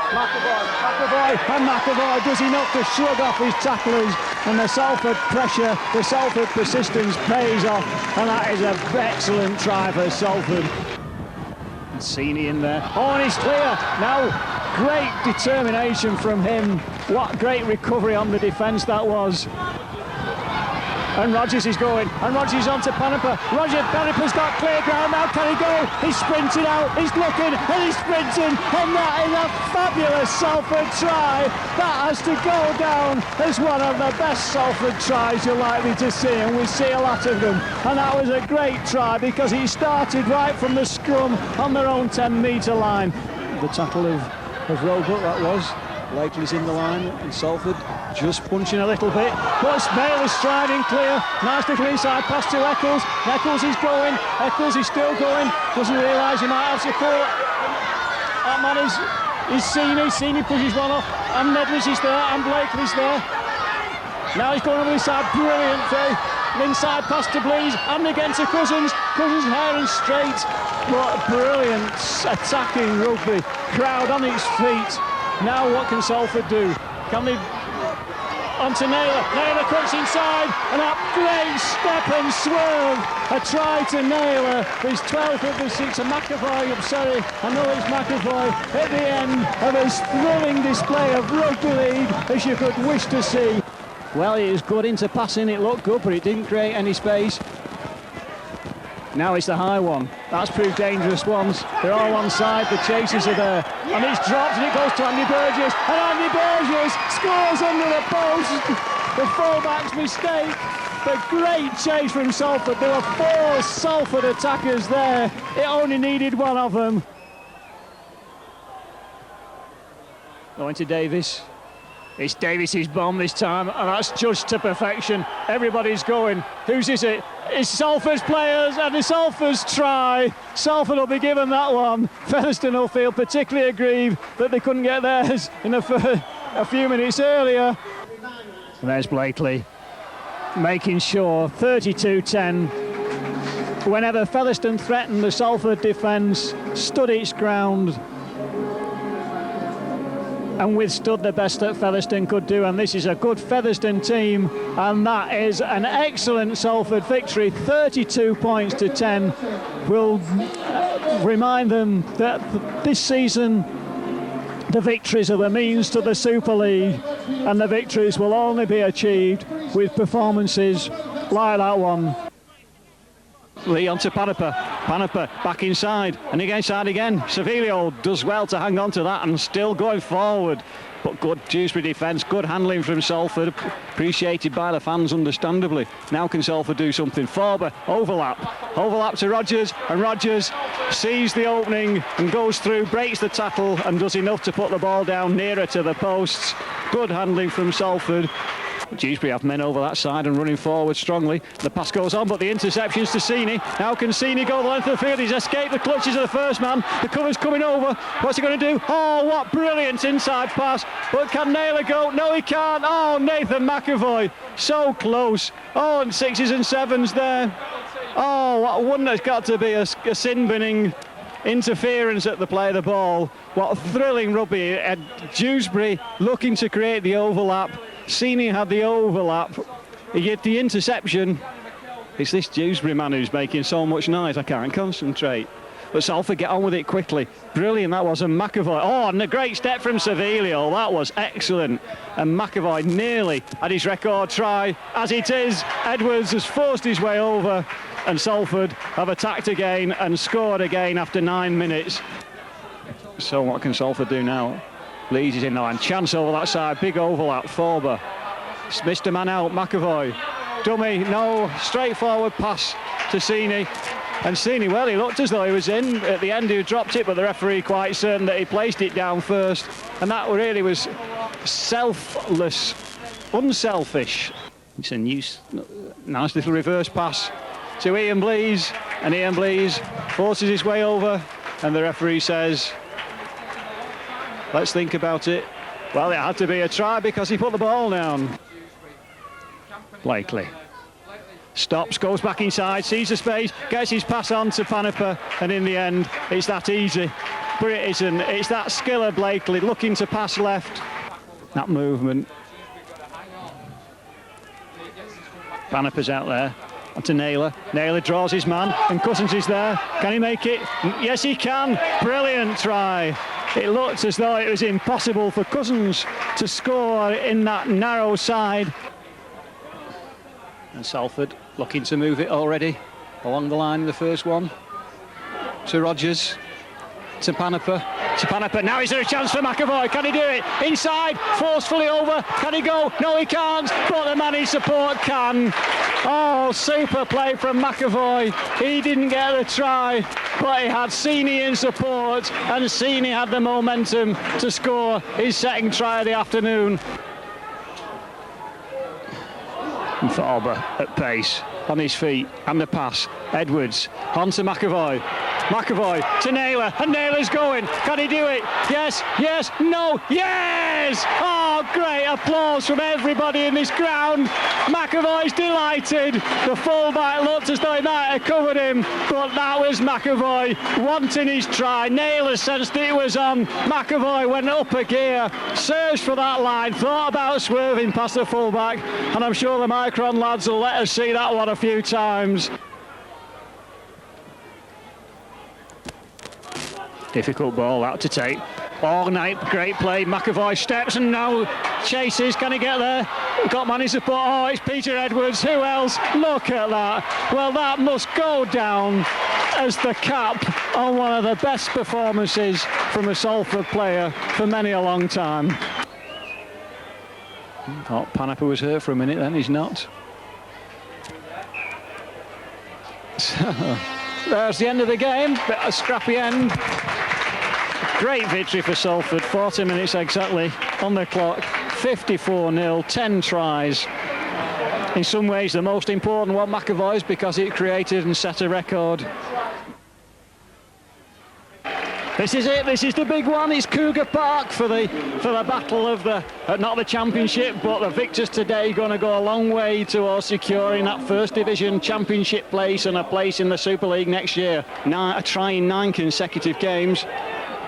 And McAvoy does enough to shrug off his tacklers, and the Salford pressure, the Salford persistence pays off, and that is an excellent try for Salford. Sini in there. Oh, and he's clear. Now, great determination from him. What great recovery on the defence that was. And Rodgers is going, and Rodgers on to Panepa. Panepa's got clear ground, now can he go? He's sprinting out, he's looking, and he's sprinting, and that is a fabulous Salford try. That has to go down as one of the best Salford tries you're likely to see, and we see a lot of them. And that was a great try because he started right from the scrum on their own 10-metre line. The tackle of Roebuck, that was. Blakely's in the line, and Salford just punching a little bit. But Naylor's striding clear. Nice little inside pass to Eccles. Eccles is going. Eccles is still going. Doesn't realise he might have support. That man is Sini. Sini pushes one off. And Nedley's is there. And Blakely's there. Now he's going over the side. Brilliant through. Inside pass to Blease. And again to Cousins. Cousins hair and straight. What brilliant attacking rugby. Crowd on its feet. Now what can Salford do? Can they... Onto Naylor. Naylor cuts inside, and that great step and swerve. A try to Naylor. His 12th of the 6. A McAvoy, I'm sorry, I know it's McAvoy. At the end of a thrilling display of rugby league as you could wish to see. Well, it was good into passing, it looked good, but it didn't create any space. Now it's the high one. That's proved dangerous once. They're all on side, the chasers are there. And it's dropped and it goes to Andy Burgess. And Andy Burgess scores under the post. The fullback's mistake. The great chase from Salford. There were 4 Salford attackers there. It only needed one of them. Going to Davis. It's Davis's bomb this time, and that's judged to perfection. Everybody's going. Whose is it? It's Salford's players, and it's Salford's try. Salford will be given that one. Featherstone will feel particularly aggrieved that they couldn't get theirs in a few minutes earlier. And there's Blakely, making sure 32-10. Whenever Featherstone threatened, the Salford defence stood its ground and withstood the best that Featherstone could do, and this is a good Featherstone team, and that is an excellent Salford victory. 32 points to 10 will remind them that this season the victories are the means to the Super League, and the victories will only be achieved with performances like that one. Lee onto Panepa. Panepa back inside and inside again. Savilio does well to hang on to that and still going forward. But good Dewsbury defence, good handling from Salford, appreciated by the fans understandably. Now can Salford do something? Forber, overlap to Rodgers, and Rodgers sees the opening and goes through, breaks the tackle and does enough to put the ball down nearer to the posts. Good handling from Salford. Dewsbury have men over that side and running forward strongly. The pass goes on, but the interception's to Sini. How can Sini go the length of the field? He's escaped the clutches of the first man. The cover's coming over. What's he going to do? Oh, what brilliant inside pass. But can Naylor go? No, he can't. Oh, Nathan McAvoy. So close. Oh, and 6s and 7s there. Oh, what one has got to be a sin-binning interference at the play of the ball. What thrilling rugby. Dewsbury looking to create the overlap. Sini had the overlap. He get the interception. It's this Dewsbury man who's making so much noise. I can't concentrate. But Salford get on with it quickly. Brilliant that was. And McAvoy. Oh, and a great step from Savilio. That was excellent. And McAvoy nearly had his record try. As it is, Edwards has forced his way over. And Salford have attacked again and scored again after 9 minutes. So what can Salford do now? Leeds is in the line. Chance over that side. Big overlap. Forber. Missed a man out. McAvoy. Dummy. No. Straightforward pass to Sini. And Sini, well, he looked as though he was in. At the end, he dropped it, but the referee quite certain that he placed it down first. And that really was selfless, unselfish. It's a nice little reverse pass to Ian Blease. And Ian Blease forces his way over. And the referee says, let's think about it. Well, it had to be a try because he put the ball down. Blakely stops, goes back inside, sees the space, gets his pass on to Panepa, and in the end, it's that easy. But it isn't. It's that skill of Blakely looking to pass left. That movement. Panepa's out there. Onto Naylor. Naylor draws his man, and Cousins is there. Can he make it? Yes, he can. Brilliant try. It looked as though it was impossible for Cousins to score in that narrow side. And Salford looking to move it already along the line of the first one. To Rodgers, to Panapa. Now is there a chance for McAvoy? Can he do it? Inside, forcefully over. Can he go? No, he can't. But the man in support can. Oh, super play from McAvoy. He didn't get the try, but he had Sini in support, and Sini had the momentum to score his second try of the afternoon. And Farber at pace, on his feet, and the pass. Edwards, on to McAvoy. McAvoy to Naylor, and Naylor's going. Can he do it? Yes, yes, no, yes! Oh, great applause from everybody in this ground. McAvoy's delighted. The fullback looked as though he might have covered him, but that was McAvoy wanting his try. Naylor sensed it was on. McAvoy went up a gear, searched for that line, thought about swerving past the fullback, and I'm sure the Micron lads will let us see that one a few times. Difficult ball out to take. All night, great play. McAvoy steps and now chases. Can he get there? Got man in support. Oh, it's Peter Edwards. Who else? Look at that. Well, that must go down as the cap on one of the best performances from a Salford player for many a long time. Thought Panapa was hurt for a minute, then he's not. So, there's the end of the game. Bit of a scrappy end. Great victory for Salford, 40 minutes exactly on the clock, 54-0, 10 tries. In some ways the most important one, McAvoy's, because it created and set a record. This is it, this is the big one. It's Cougar Park for the battle of the, not the championship, but the victors today going to go a long way towards securing that First Division championship place and a place in the Super League next year. A try in 9 consecutive games.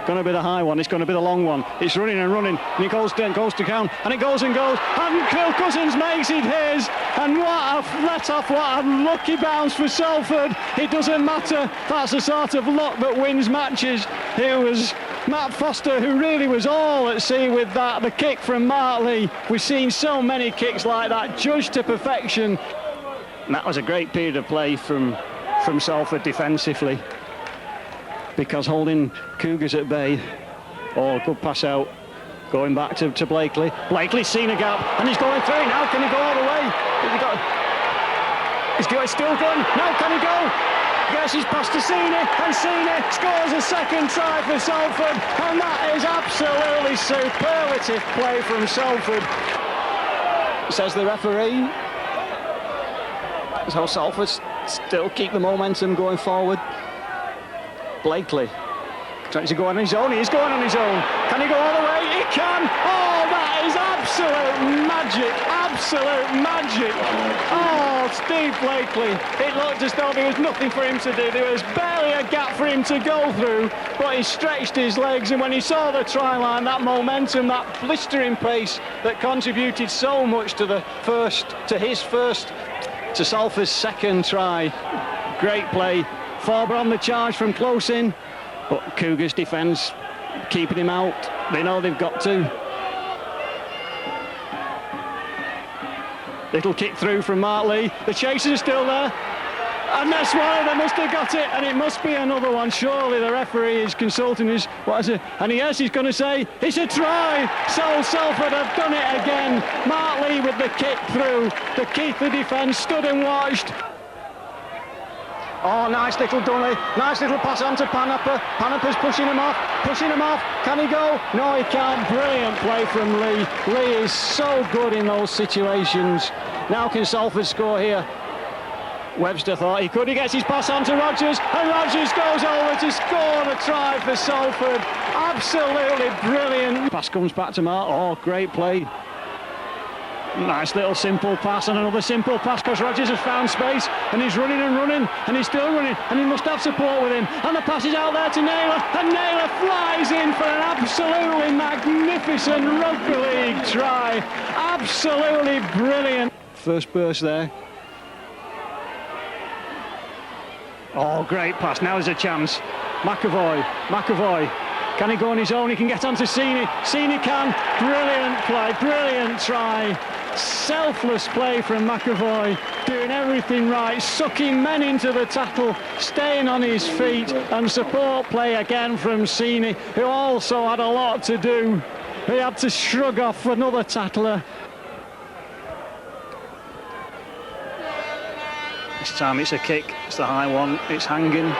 Going to be the high one, it's going to be the long one. It's running and running, and it goes to count, and it goes and goes, and Phil Cousins makes it his, and what a let-off, what a lucky bounce for Salford. It doesn't matter, that's the sort of luck that wins matches. It was Matt Foster who really was all at sea with that, the kick from Martley. We've seen so many kicks like that, judged to perfection. And that was a great period of play from Salford defensively, because holding Cougars at bay. Oh, good pass out. Going back to Blakely. Blakely's seen a gap and he's going through. Now can he go all the way? He's still going. Now can he go? Yes, he's passed to Sini, and Sini scores a second try for Salford, and that is absolutely superlative play from Salford, says the referee. So Salford still keep the momentum going forward. Blakely trying to go on his own. He's going on his own. Can he go all the way? He can. Oh, that is absolute magic. Absolute magic. Oh, Steve Blakely. It looked as though there was nothing for him to do. There was barely a gap for him to go through, but he stretched his legs, and when he saw the try line, that momentum, that blistering pace that contributed so much to to Salford's second try. Great play. Farber on the charge from close in, but Cougars defence keeping him out. They know they've got to. Little kick through from Martley. The chasers are still there, and that's why they must have got it, and it must be another one. Surely the referee is consulting his, what is it? And yes, he's going to say it's a try. So Salford have done it again. Martley with the kick through. The Keithley defence stood and watched. Oh, nice little dummy, nice little pass on to Panapa. Panapa's pushing him off. Can he go? No, he can't. Brilliant play from Lee. Lee is so good in those situations. Now can Salford score here? Webster thought he could. He gets his pass on to Rodgers, and Rodgers goes over to score the try for Salford. Absolutely brilliant. Pass comes back to Mark. Oh, great play. Nice little simple pass, and another simple pass, because Rodgers has found space, and he's running, and he's still running, and he must have support with him, and the pass is out there to Naylor, and Naylor flies in for an absolutely magnificent rugby league try. Absolutely brilliant. First burst there. Oh, great pass. Now there's a chance. McAvoy. Can he go on his own? He can get onto Sini. Sini can. Brilliant play, brilliant try. Selfless play from McAvoy, doing everything right, sucking men into the tackle, staying on his feet, and support play again from Sini, who also had a lot to do. He had to shrug off another tackler. This time it's a kick, it's the high one, it's hanging.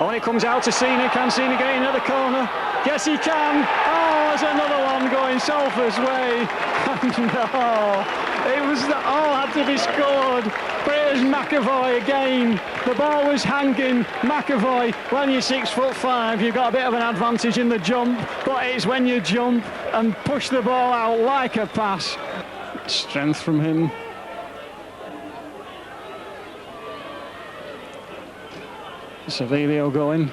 Oh, and it comes out to Sini. Can Sini get in at the corner? Yes, he can. Oh, there's another one going Salford's way. No, it was all had to be scored. But it was McAvoy again. The ball was hanging. McAvoy, when you're 6'5", you've got a bit of an advantage in the jump. But it's when you jump and push the ball out like a pass. Strength from him. Savilio going,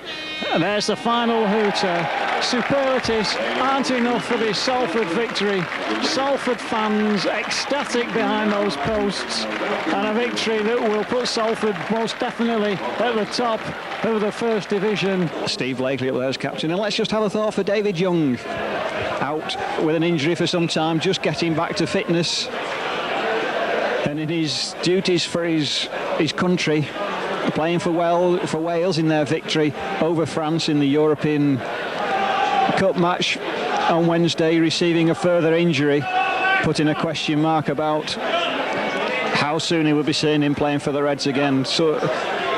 and there's the final hooter. Superlatives aren't enough for this Salford victory. Salford fans ecstatic behind those posts, and a victory that will put Salford most definitely at the top of the First Division. Steve Blakely up there as captain, and let's just have a thought for David Young, out with an injury for some time, just getting back to fitness, and in his duties for his country, playing for Wales in their victory over France in the European Cup match on Wednesday, receiving a further injury, putting a question mark about how soon he would be seeing him playing for the Reds again. So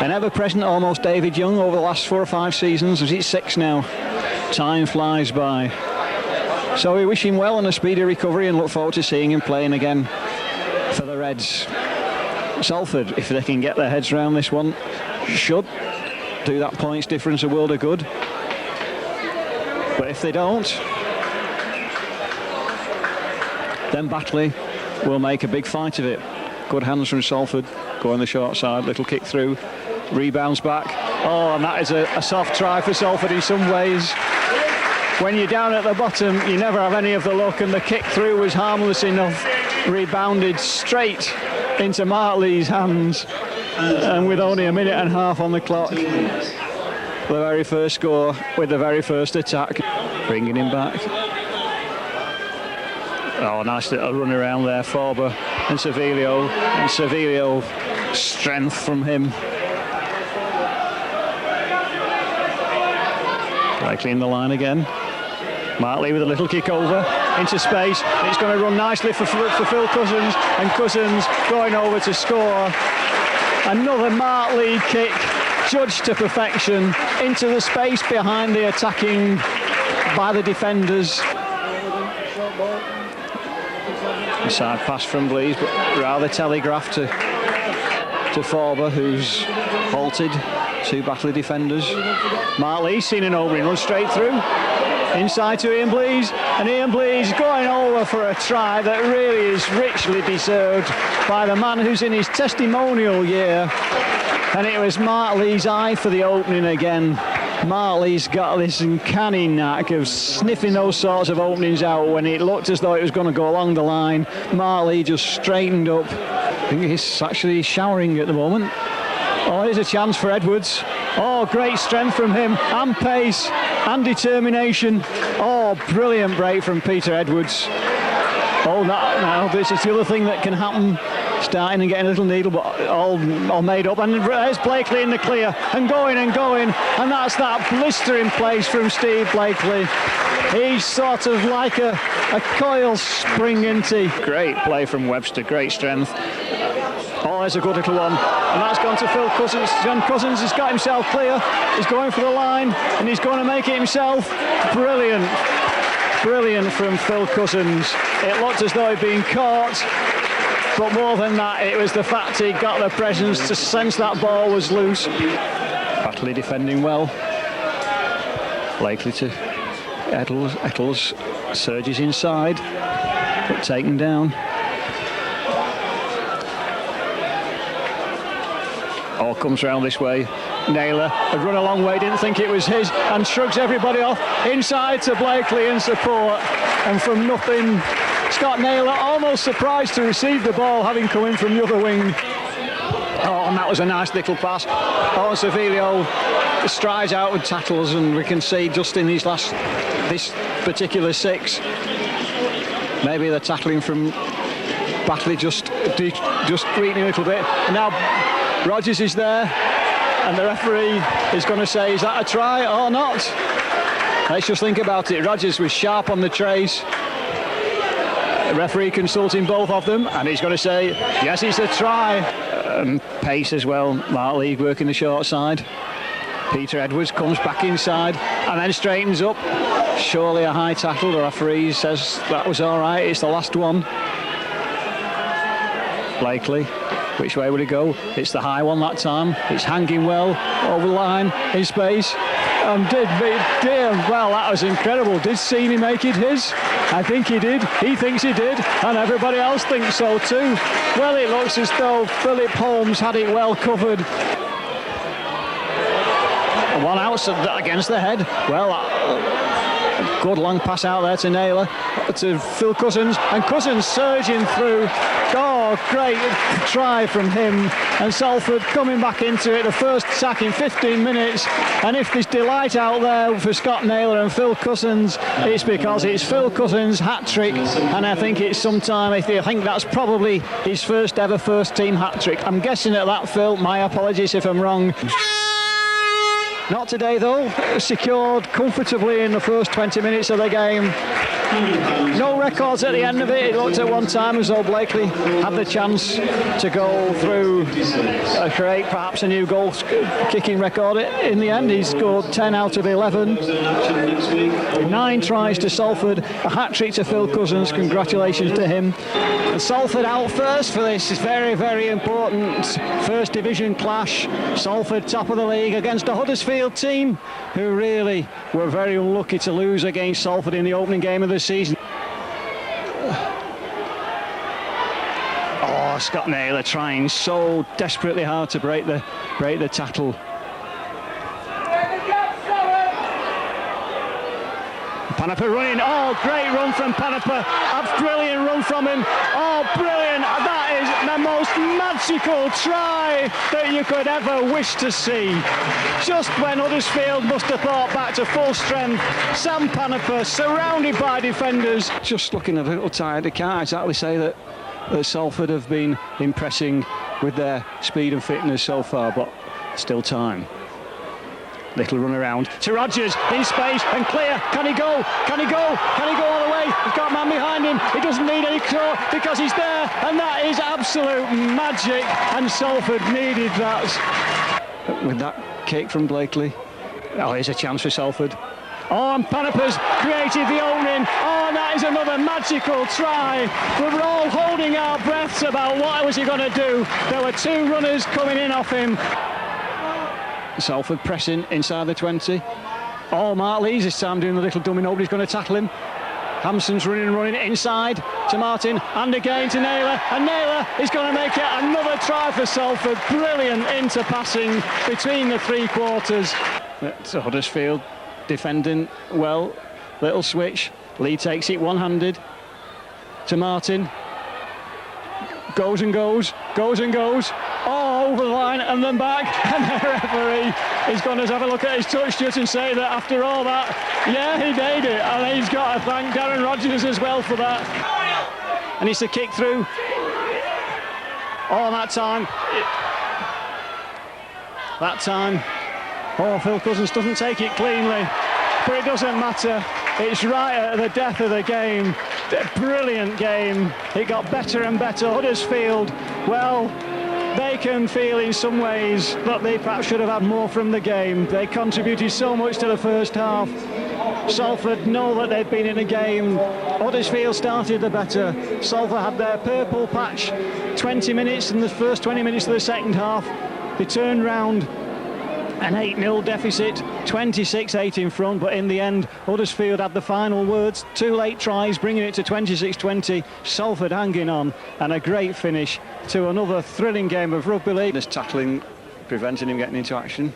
an ever-present almost David Young over the last 4 or 5 seasons, as he's 6 now. Time flies by. So we wish him well and a speedy recovery and look forward to seeing him playing again for the Reds. Salford, if they can get their heads around this one, should do that points difference a world of good. But if they don't, then Batley will make a big fight of it. Good hands from Salford, go on the short side, little kick through, rebounds back. Oh, and that is a soft try for Salford in some ways. When you're down at the bottom, you never have any of the luck, and the kick through was harmless enough, rebounded straight into Martley's hands, and with only a minute and a half on the clock, the very first score with the very first attack, bringing him back. Oh, nice little run around there, Forber and Savilio, strength from him. Likely in the line again. Martley with a little kick over into space. It's going to run nicely for Phil Cousins, and Cousins going over to score. Another Martley kick, judged to perfection, into the space behind the attacking by the defenders. A side pass from Blees, but rather telegraphed to Forber, who's halted 2 Batley defenders. Martley seen an opening, run straight through. Inside to Ian Blees, and Ian Blees going over for a try that really is richly deserved by the man who's in his testimonial year. And it was Martley's eye for the opening again. Martley's got this uncanny knack of sniffing those sorts of openings out when it looked as though it was going to go along the line. Martley just straightened up. I think he's actually showering at the moment. Oh, here's a chance for Edwards. Oh, great strength from him, and pace, and determination. Oh, brilliant break from Peter Edwards. Oh, now this is the other thing that can happen, starting and getting a little needle, but all made up. And there's Blakely in the clear, and going, and that's that blistering place from Steve Blakely. He's sort of like a coil spring, isn't he? Great play from Webster, great strength. Oh, there's a good little one, and that's gone to Phil Cousins. John Cousins has got himself clear. He's going for the line, and he's going to make it himself. Brilliant from Phil Cousins. It looked as though he'd been caught, but more than that, it was the fact he got the presence to sense that ball was loose. Batley defending well. Blakely to Eccles surges inside, but taken down. All comes round this way. Naylor had run a long way, didn't think it was his, and shrugs everybody off. Inside to Blakely in support, and from nothing, Scott Naylor almost surprised to receive the ball, having come in from the other wing. Oh, and that was a nice little pass. Oh, Savilio strides out with tackles, and we can see just in this particular 6, maybe the tackling from Batley just weakening a little bit. And now Rogers is there, and the referee is going to say, is that a try or not? Let's just think about it. Rogers was sharp on the trace. The referee consulting both of them, and he's going to say, yes, it's a try. Pace as well. Mark Lee working the short side. Peter Edwards comes back inside and then straightens up. Surely a high tackle. The referee says that was all right. It's the last one. Blakely, which way would he go? It's the high one that time. It's hanging well over the line in space. Well, that was incredible. Did Sini make it his? I think he did. He thinks he did, and everybody else thinks so too. Well, it looks as though Philip Holmes had it well covered. One out against the head. Well, a good long pass out there to Naylor, to Phil Cousins, and Cousins surging through. Oh, great try from him, and Salford coming back into it, the first attack in 15 minutes. And if there's delight out there for Scott Naylor and Phil Cousins, it's because it's Phil Cousins' hat-trick, and I think it's sometime, I think that's probably his first ever first-team hat-trick. I'm guessing at that, Phil. My apologies if I'm wrong. Not today, though. Secured comfortably in the first 20 minutes of the game. No records at the end of it. It looked at one time as though Blakely had the chance to go through, create perhaps a new goal kicking record. In the end, he scored 10 out of 11. 9 tries to Salford, a hat-trick to Phil Cousins. Congratulations to him. And Salford out first for this very, very important first division clash. Salford top of the league against a Huddersfield team who really were very unlucky to lose against Salford in the opening game of the season. Oh, Scott Naylor trying so desperately hard to break the tackle. Panapa running. Oh, great run from Panapa. A brilliant run from him. Oh, brilliant. That is the most magical try that you could ever wish to see. Just when Huddersfield must have thought back to full strength, Sam Panapa surrounded by defenders. Just looking a little tired. I can't exactly say that Salford have been impressing with their speed and fitness so far, but still time. Little run around to Rogers in space and clear. Can he go? Can he go? Can he go all the way? He's got a man behind him. He doesn't need any claw because he's there, and that is absolute magic. And Salford needed that. With that kick from Blakely. Oh, here's a chance for Salford. Oh, and Panapa's created the opening. Oh, and that is another magical try. We were all holding our breaths about what was he going to do. There were 2 runners coming in off him. Salford pressing inside the 20. Oh, Mark Lees this time doing the little dummy. Nobody's going to tackle him. Hampson's running inside to Martin, and again to Naylor, and Naylor is going to make it another try for Salford. Brilliant interpassing between the 3 quarters. To Huddersfield defending well. Little switch. Lee takes it one-handed to Martin. Goes and goes. Oh, over the line and then back. And the referee is going to have a look at his touch just and say that after all that, yeah, he made it. And he's got to thank Darren Rogers as well for that. And it's a kick through. Oh, that time. Oh, Phil Cousins doesn't take it cleanly. But it doesn't matter. It's right at the death of the game. Brilliant game. It got better and better. Huddersfield, well, they can feel in some ways that they perhaps should have had more from the game. They contributed so much to the first half. Salford know that they've been in a game. Huddersfield started the better. Salford had their purple patch 20 minutes in the first 20 minutes of the second half. They turned round. An 8-0 deficit, 26-8 in front, but in the end, Huddersfield had the final words. 2 late tries, bringing it to 26-20. Salford hanging on, and a great finish to another thrilling game of rugby league. This tackling preventing him getting into action.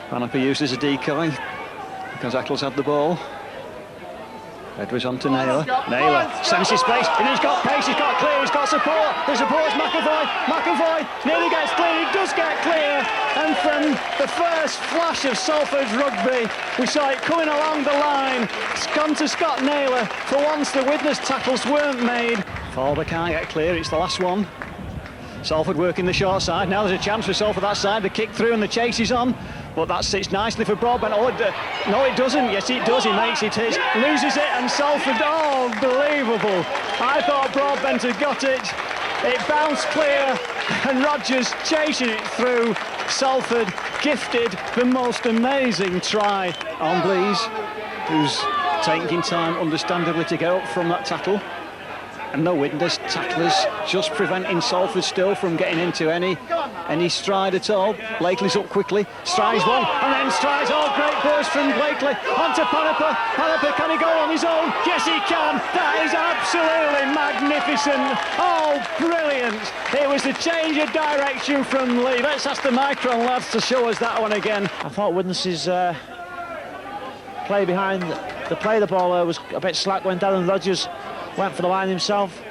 Panapa used as a decoy because Eccles had the ball. Edwards on to Naylor. Naylor senses space, and he's got pace, he's got clear, he's got support. The support's McAvoy. McAvoy nearly gets clear, he does get clear. And from the first flash of Salford's rugby, we saw it coming along the line. It's gone to Scott Naylor. For once, the witness tackles weren't made. Forber can't get clear, it's the last one. Salford working the short side. Now there's a chance for Salford that side. The kick through and the chase is on. But that sits nicely for Broadbent. Oh, no, it doesn't. Yes, it does. He makes it his. Loses it, and Salford, oh, unbelievable. I thought Broadbent had got it. It bounced clear, and Rodgers chasing it through. Salford gifted the most amazing try on Blease, who's taking time, understandably, to get up from that tackle. And no witness tacklers, just preventing Salford still from getting into any stride at all. Blakely's up quickly, strides one, and then strides. Oh, great burst from Blakely onto Panepa. Panepa, can he go on his own? Yes, he can. That is absolutely magnificent. Oh, brilliant. It was the change of direction from Lee. Let's ask the Micron lads to show us that one again. I thought Witness's play behind the play of the ball was a bit slack when Darren Rodgers went for the line himself.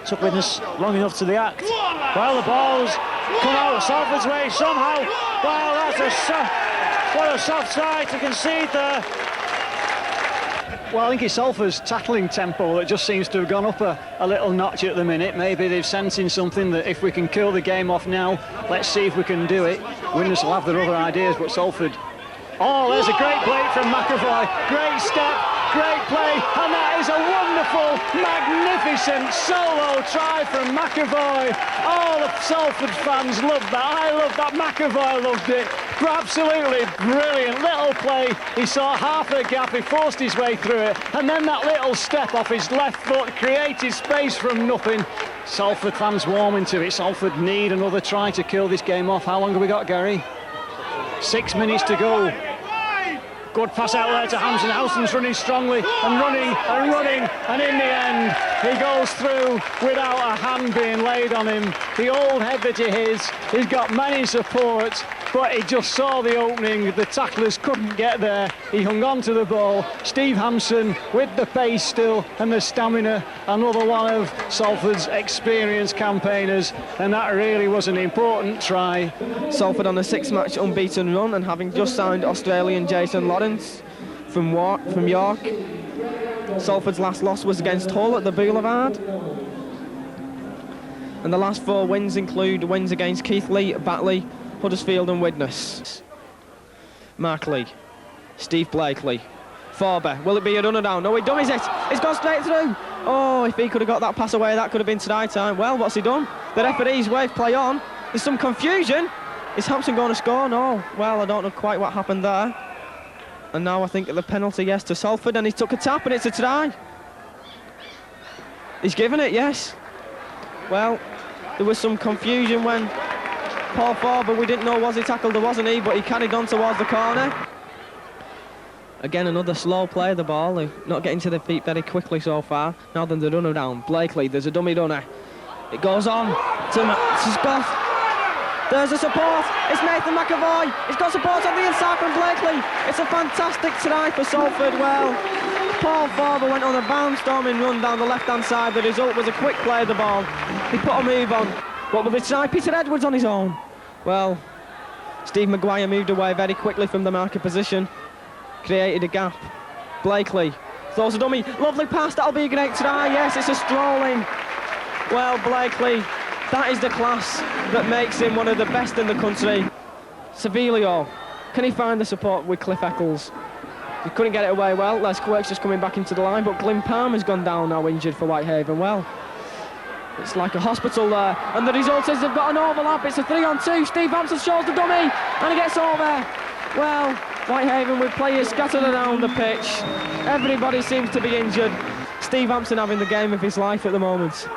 Took Witness long enough to the act. Well, the ball's come out Salford's way somehow. Well, what a soft try to concede there. Well, I think it's Salford's tackling tempo that just seems to have gone up a little notch at the minute. Maybe they've sensing something that if we can kill the game off now, let's see if we can do it. Winners will have their other ideas, but Salford... Oh, there's a great play from McAvoy. Great step, great play, and that is a wonderful, magnificent solo try from McAvoy. Oh, the Salford fans loved that. I loved that. McAvoy loved it. Absolutely brilliant little play. He saw half a gap, he forced his way through it, and then that little step off his left foot created space from nothing. Salford fans warming to it. Salford need another try to kill this game off. How long have we got, Gary? 6 minutes to go. Good pass out there to Hampson. Howson's running strongly and running, and in the end he goes through without a hand being laid on him. The old head that he is, he's got many support, but he just saw the opening. The tacklers couldn't get there. He hung on to the ball. Steve Hampson with the pace still and the stamina, another one of Salford's experienced campaigners, and that really was an important try. Salford on a 6-match unbeaten run and having just signed Australian Jason Lawrence from York. Salford's last loss was against Hull at the Boulevard. And the last 4 wins include wins against Keighley, Batley, Huddersfield and Widnes. Mark Lee, Steve Blakely, Forber, will it be a runner down? No, he dummies it, it's gone straight through. Oh, if he could have got that pass away, that could have been today time. Well, what's he done? The referee's waved play on. There's some confusion. Is Hampson going to score? No. Well, I don't know quite what happened there. And now I think the penalty, yes, to Salford, and he took a tap and it's a try. He's given it, yes. Well, there was some confusion when Paul Forber, we didn't know was he tackled or wasn't he, but he carried on towards the corner. Again, another slow play of the ball. They're not getting to their feet very quickly so far. Now then the runner down. Blakely, there's a dummy runner. It goes on to Scott. There's a support. It's Nathan McAvoy. He's got support on the inside from Blakely. It's a fantastic try for Salford. Well, Paul Forber went on a barnstorming run down the left-hand side. The result was a quick play of the ball. He put a move on. What will they try? Peter Edwards on his own. Well, Steve Maguire moved away very quickly from the marker position. Created a gap. Blakely throws a dummy. Lovely pass. That'll be a great try. Yes, it's a strolling. Well, Blakely, that is the class that makes him one of the best in the country. Sevilio, can he find the support with Cliff Eccles? He couldn't get it away well. Les Quirk's just coming back into the line, but Glyn Palmer's gone down now, injured for Whitehaven. Well, it's like a hospital there, and the result is they've got an overlap. It's a 3-on-2. Steve Hampson shows the dummy, and he gets over. Well, Whitehaven with players scattered around the pitch. Everybody seems to be injured. Steve Hampson having the game of his life at the moment.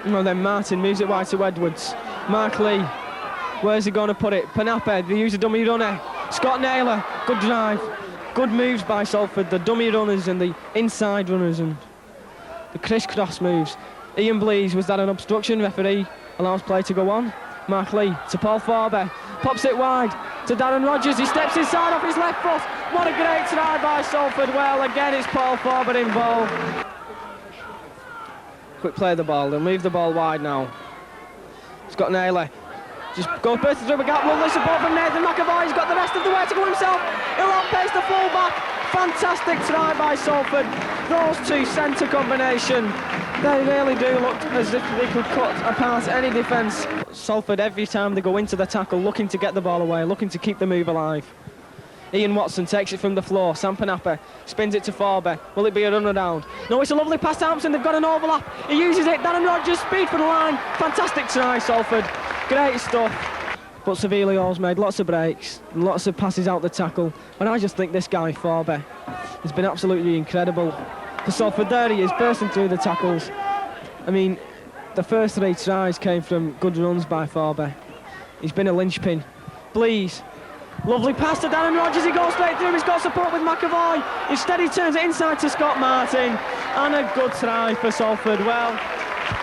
And then Martin moves it wide to Edwards. Mark Lee, where's he going to put it? Panapa, they use a dummy runner. Scott Naylor, good drive. Good moves by Salford, the dummy runners and the inside runners and the criss-cross moves. Ian Blease, was that an obstruction? Referee allows play to go on. Mark Lee to Paul Forber, pops it wide to Darren Rodgers. He steps inside off his left foot. What a great try by Salford. Well, again, it's Paul Forward in ball. Quick play of the ball, they'll move the ball wide now. It's got Naylor. Just goes bursting through the gap, lovely support from Nathan McAvoy. He's got the rest of the way to go himself. He'll outpace the full-back. Fantastic try by Salford. Those two centre combination, they really do look as if they could cut apart any defence. Salford, every time they go into the tackle, looking to get the ball away, looking to keep the move alive. Ian Watson takes it from the floor. Sam Panapa spins it to Forber. Will it be a run around? No, it's a lovely pass to Hampson. They've got an overlap. He uses it. Darren Rogers, speed for the line. Fantastic try, Salford. Great stuff. But Sevilio's made lots of breaks, lots of passes out the tackle. And I just think this guy, Forber, has been absolutely incredible. For Salford, there he is, bursting through the tackles. I mean, the first 3 tries came from good runs by Forber. He's been a linchpin. Blees. Lovely pass to Darren Rogers, he goes straight through, he's got support with McAvoy. Instead he turns it inside to Scott Martin. And a good try for Salford. Well,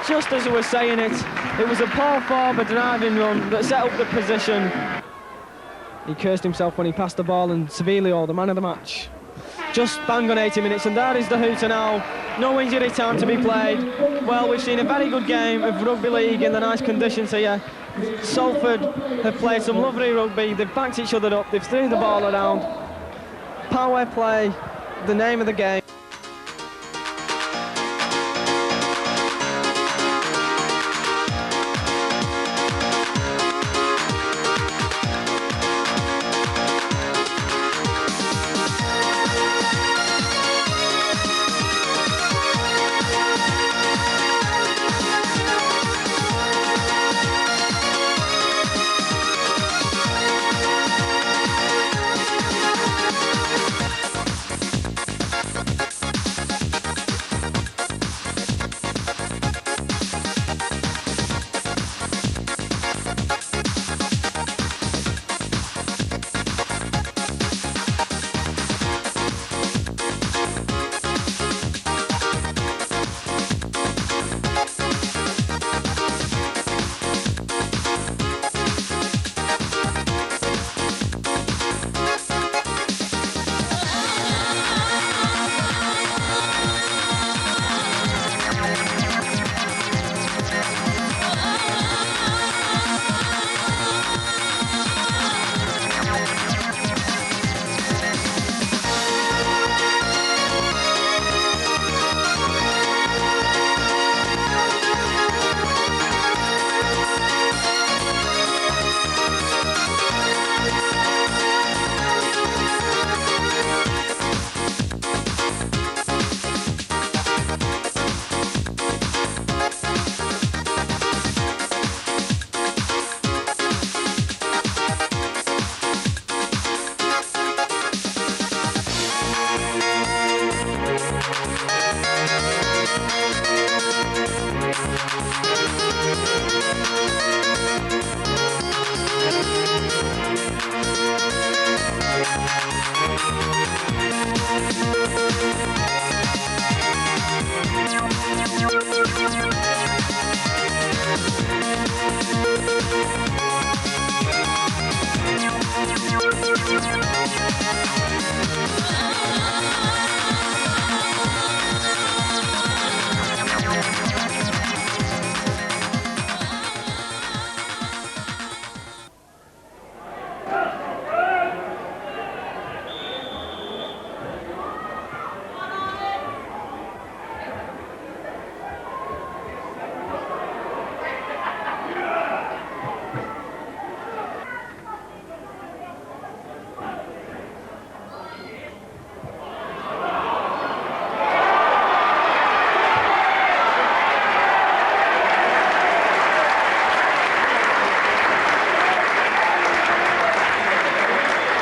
just as I was saying it was a Paul Forber driving run that set up the position. He cursed himself when he passed the ball, and Sevilio, the man of the match. Just bang on 80 minutes, and there is the hooter now. No injury time to be played. Well, we've seen a very good game of rugby league in the nice conditions here. Salford have played some lovely rugby. They've backed each other up. They've threw the ball around. Power play, the name of the game.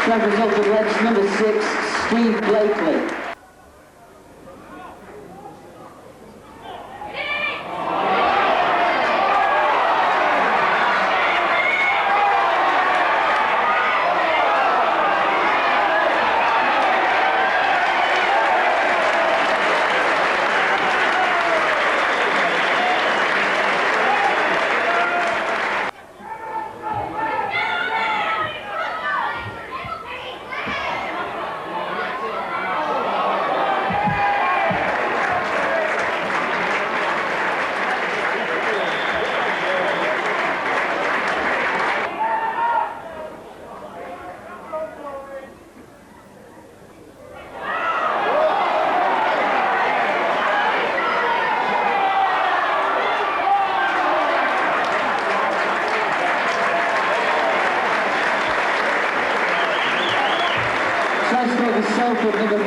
That result in ledge number 6, Steve Blakely.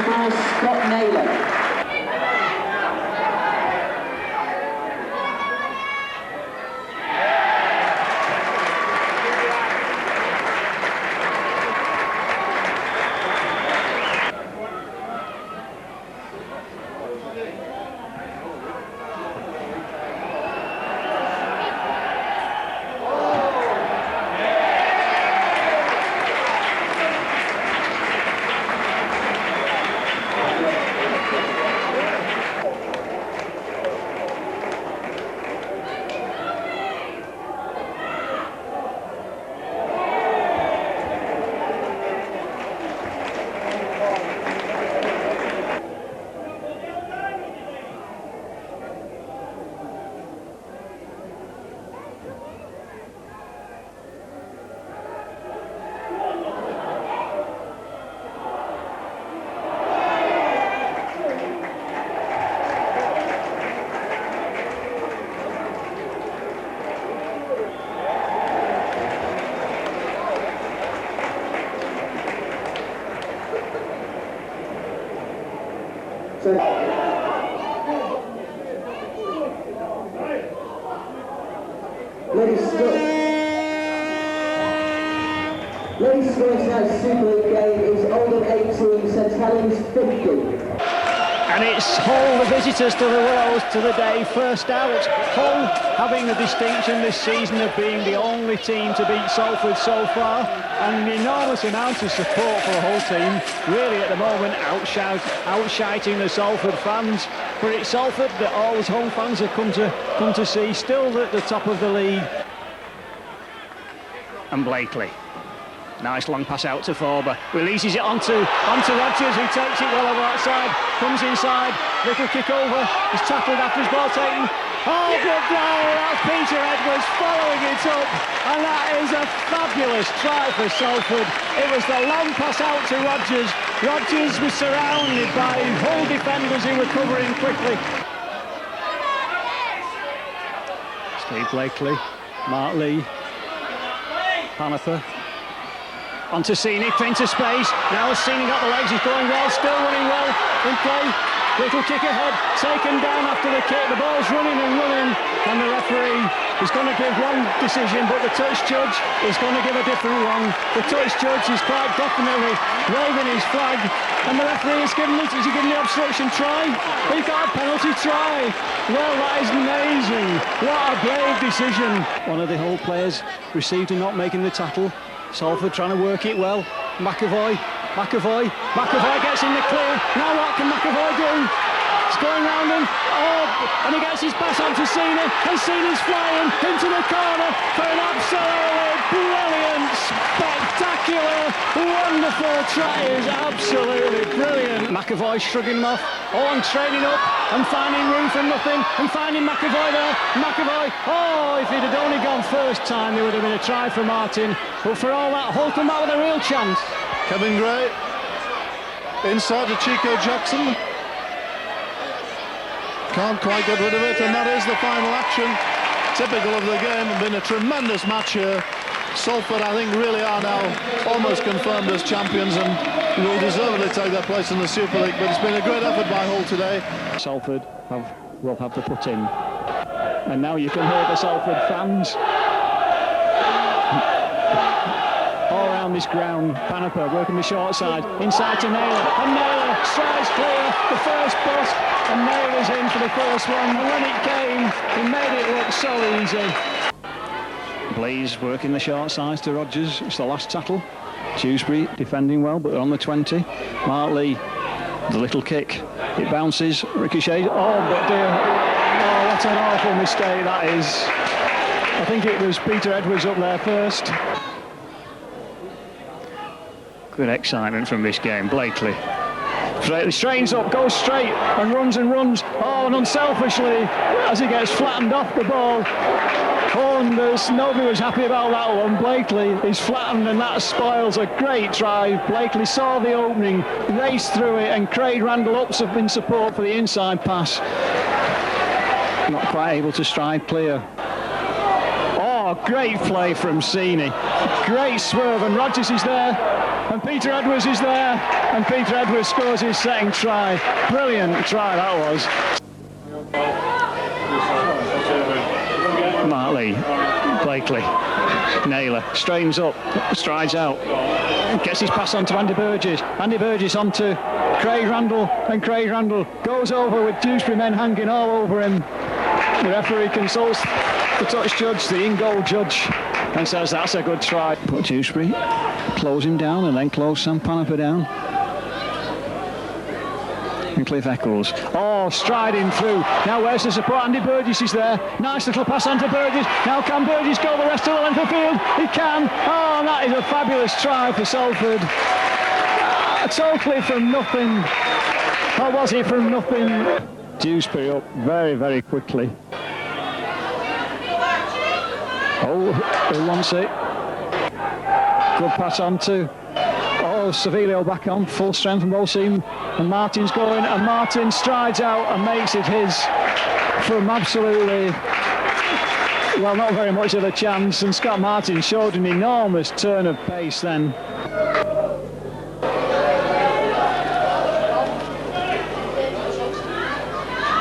4, Scott Naylor. Ladies' score tonight's Super League game is Oldham 18, St Helens 50. And it's Hull, the visitors to the World, to the day first out. Hull having the distinction this season of being the only team to beat Salford so far, and an enormous amount of support for the Hull team, really at the moment outshouting the Salford fans. But it's Salford that all those home fans have come to see, still at the top of the league. And Blakely. Nice long pass out to Forber. Releases it onto Rodgers, who takes it well over outside. Comes inside. Little kick over. He's tackled after his ball taken. Oh, good goal. That's Peter Edwards following it up. And that is a fabulous try for Salford. It was the long pass out to Rodgers. Rodgers was surrounded by Hull defenders who were covering quickly. Steve Blakely. Mark Lee. Panther. Onto Sini, into space. Now Sini got the legs, he's going well, still running well in play. Little kick ahead, taken down after the kick. The ball's running and running, and the referee is going to give one decision, but the touch judge is going to give a different one. The touch judge is quite definitely waving his flag, and the referee is giving it. Is he giving the obstruction try? He got a penalty try. Well, that is amazing. What a brave decision. One of the Hull players received in not making the tackle. Salford trying to work it well. McAvoy gets in the clear. Now what can McAvoy do? It's going round him. Oh, and he gets his pass on to Sini. And Sini's flying into the corner for an absolutely brilliant, spectacular, wonderful try. It's absolutely brilliant. McAvoy shrugging him off. Owen trading up and finding room for nothing and finding McAvoy there. McAvoy, oh, if he'd have only gone first time, there would have been a try for Martin. But for all that, Hull come out with a real chance. Kevin Gray inside to Chico Jackson. Can't quite get rid of it, and that is the final action. Typical of the game. Been a tremendous match here. Salford, I think, really are now almost confirmed as champions and will deservedly take their place in the Super League. But it's been a great effort by Hull today. Salford will have to put in. And now you can hear the Salford fans all around this ground. Panaper working the short side, inside to Naylor, and Naylor strides clear, the first bust, and Naylor's in for the first one, and when it came, he made it look so easy. Blaze working the short sides to Rodgers, it's the last tackle. Dewsbury defending well, but on the 20. Mark Lee, the little kick, it bounces, ricochets, oh, but dear, oh, what an awful mistake that is. I think it was Peter Edwards up there first. Good excitement from this game. Blakely straightens up, goes straight and runs. Oh, and unselfishly, as he gets flattened off the ball. Oh, and nobody was happy about that one. Blakely is flattened, and that spoils a great try. Blakely saw the opening, raced through it, and Craig Randall ups up in support for the inside pass. Not quite able to stride clear. Oh, great play from Sini. Great swerve, and Rodgers is there. And Peter Edwards is there, and Peter Edwards scores his second try. Brilliant try that was. Martley, Blakely, Naylor, straightens up, strides out, gets his pass on to Andy Burgess. Andy Burgess on to Craig Randall, and Craig Randall goes over with Dewsbury men hanging all over him. The referee consults the touch judge, the in-goal judge, and says that's a good try. But Dewsbury close him down and then close Sam Panaper down. And Cliff Eccles, striding through. Now where's the support? Andy Burgess is there. Nice little pass on to Burgess. Now can Burgess go the rest of the length of the field? He can. Oh, that is a fabulous try for Salford. Totally from nothing. Or was it from nothing? Dewsbury up very, very quickly. Who wants it? Good pass on to Savilio back on, full strength from both teams, and Martin's going, and Martin strides out and makes it his from absolutely, well, not very much of a chance, and Scott Martin showed an enormous turn of pace then.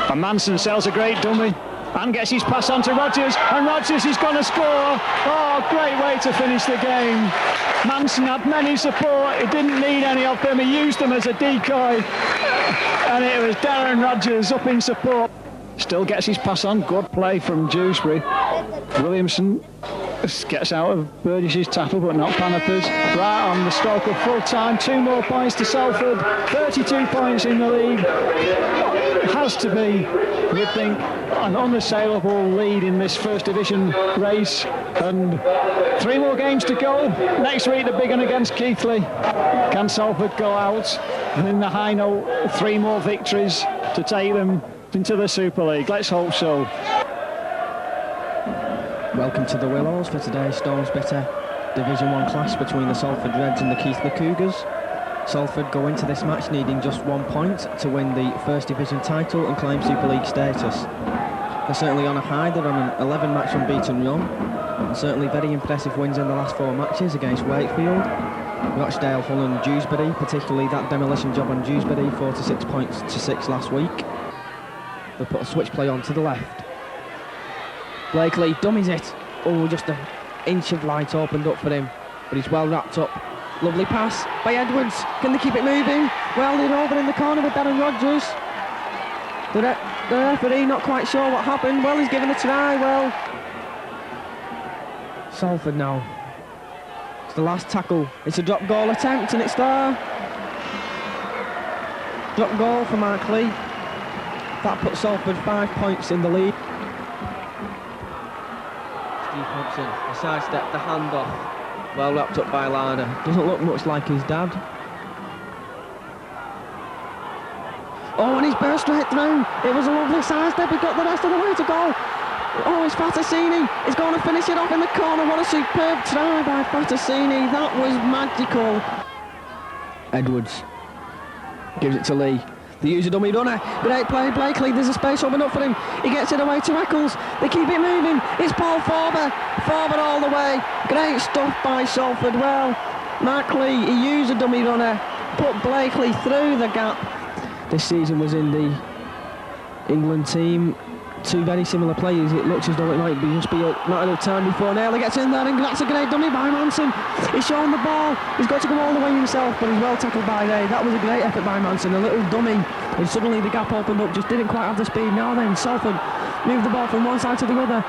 And Manson sells a great dummy and gets his pass on to Rodgers, and Rodgers is going to score. Oh, great way to finish the game. Manson had many support, he didn't need any of them, he used them as a decoy, and it was Darren Rodgers up in support. Still gets his pass on, good play from Dewsbury. Williamson gets out of Burgess's tackle, but not Panaper's. Right on the stroke of full time, 2 more points to Salford, 32 points in the league. It has to be, we think, an unassailable lead in this first division race, and 3 more games to go. Next week the big one against Keighley. Can Salford go out and in the high note 3 more victories to take them into the Super League? Let's hope so. Welcome to the Willows for today's Storms Bitter Division 1 clash between the Salford Reds and the Keighley Cougars. Salford go into this match needing just 1 point to win the First Division title and claim Super League status. They're certainly on a high, they're on an 11-match unbeaten run, and certainly very impressive wins in the last 4 matches against Wakefield, Rochdale, Hull and Dewsbury, particularly that demolition job on Dewsbury, 46 points to 6 last week. They put a switch play on to the left. Blakely dummies it. Oh, just an inch of light opened up for him, but he's well wrapped up. Lovely pass by Edwards. Can they keep it moving? Well, they're over in the corner with Darren Rodgers. The referee not quite sure what happened. Well, he's given a try. Well, Salford now. It's the last tackle. It's a drop goal attempt, and it's there. Drop goal for Martley. That puts Salford 5 points in the lead. Steve Hobson, a sidestep, the handoff. Well wrapped up by Lana. Doesn't look much like his dad. Oh, and he's burst straight through. It was a lovely sidestep. He got the rest of the way to go. Oh, it's Fatasini. He's going to finish it off in the corner. What a superb try by Fatasini. That was magical. Edwards gives it to Lee. They use a dummy runner. Great play, Blakely. There's a space open up for him. He gets it away to Eccles. They keep it moving. It's Paul Forber. Forber all the way. Great stuff by Salford. Well, Martley, he used a dummy runner, put Blakely through the gap. This season was in the England team. 2 very similar players. It looks as though it might just be a matter of time before Naylor gets in there, and that's a great dummy by Manson. He's showing the ball. He's got to go all the way himself, but he's well tackled by Ray. That was a great effort by Manson. A little dummy, and suddenly the gap opened up. Just didn't quite have the speed. Now then, Salford move the ball from one side to the other.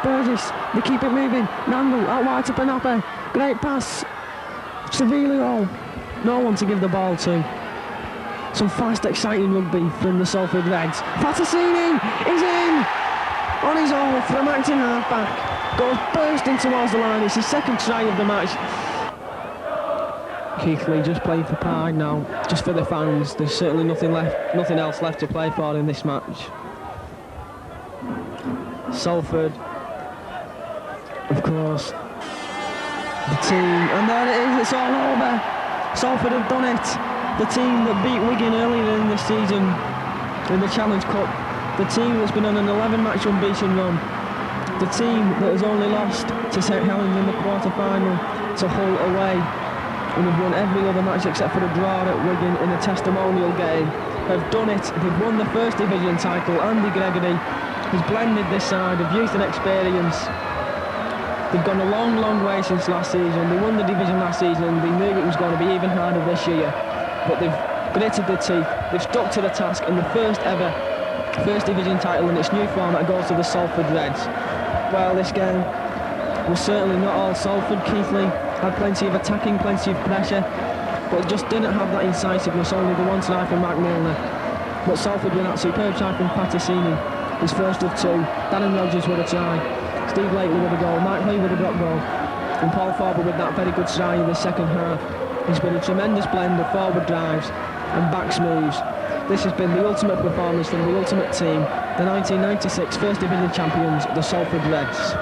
Burgess, they keep it moving. Nandel out wide to Panaper. Great pass. Savilio, no one to give the ball to. Some fast, exciting rugby from the Salford Reds. Fatasini is in on his own from acting half-back. Goes bursting towards the line. It's his second try of the match. Keighley just playing for pride now, just for the fans. There's certainly nothing else left to play for in this match. Salford, of course, the team, and there it is. It's all over. Salford have done it. The team that beat Wigan earlier in this season in the Challenge Cup, the team that's been on an 11-match unbeaten run, the team that has only lost to St Helens in the quarter-final, to Hull away, and have won every other match except for a draw at Wigan in a testimonial game, have done it. They've won the First Division title. Andy Gregory has blended this side of youth and experience. They've gone a long, long way since last season. They won the division last season and they knew it was going to be even harder this year. But they've gritted their teeth, they've stuck to the task, and the first ever First Division title in its new format goes to the Salford Reds. Well, this game was certainly not all Salford. Keithley had plenty of attacking, plenty of pressure, but just didn't have that incisiveness, only the one try from Mark Milner. But Salford with that superb try from Paticini, his first of two. Darren Rogers with a try, Steve Blakely with a goal, Mark Lee with a drop goal, and Paul Farber with that very good try in the second half. It's been a tremendous blend of forward drives and backs moves. This has been the ultimate performance from the ultimate team, the 1996 First Division champions, the Salford Reds.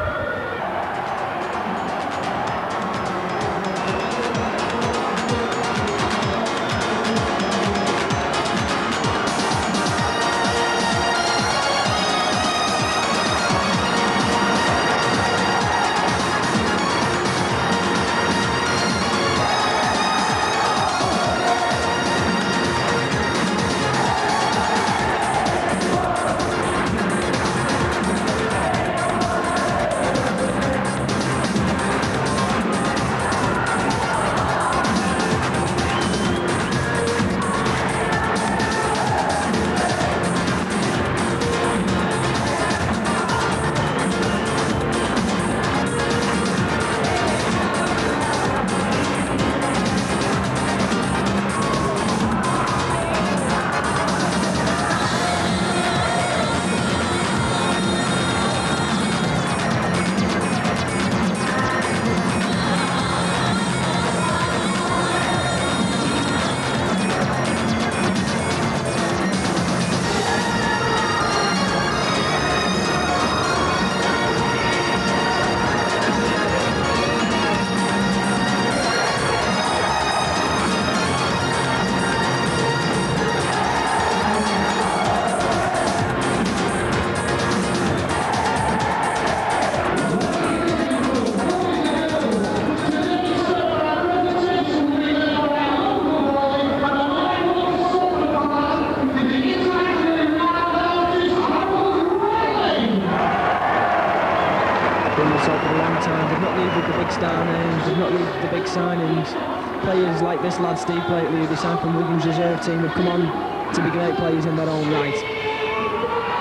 Players like this lad Steve Blakely, who they signed from Wigan's reserve team, have come on to be great players in their own right.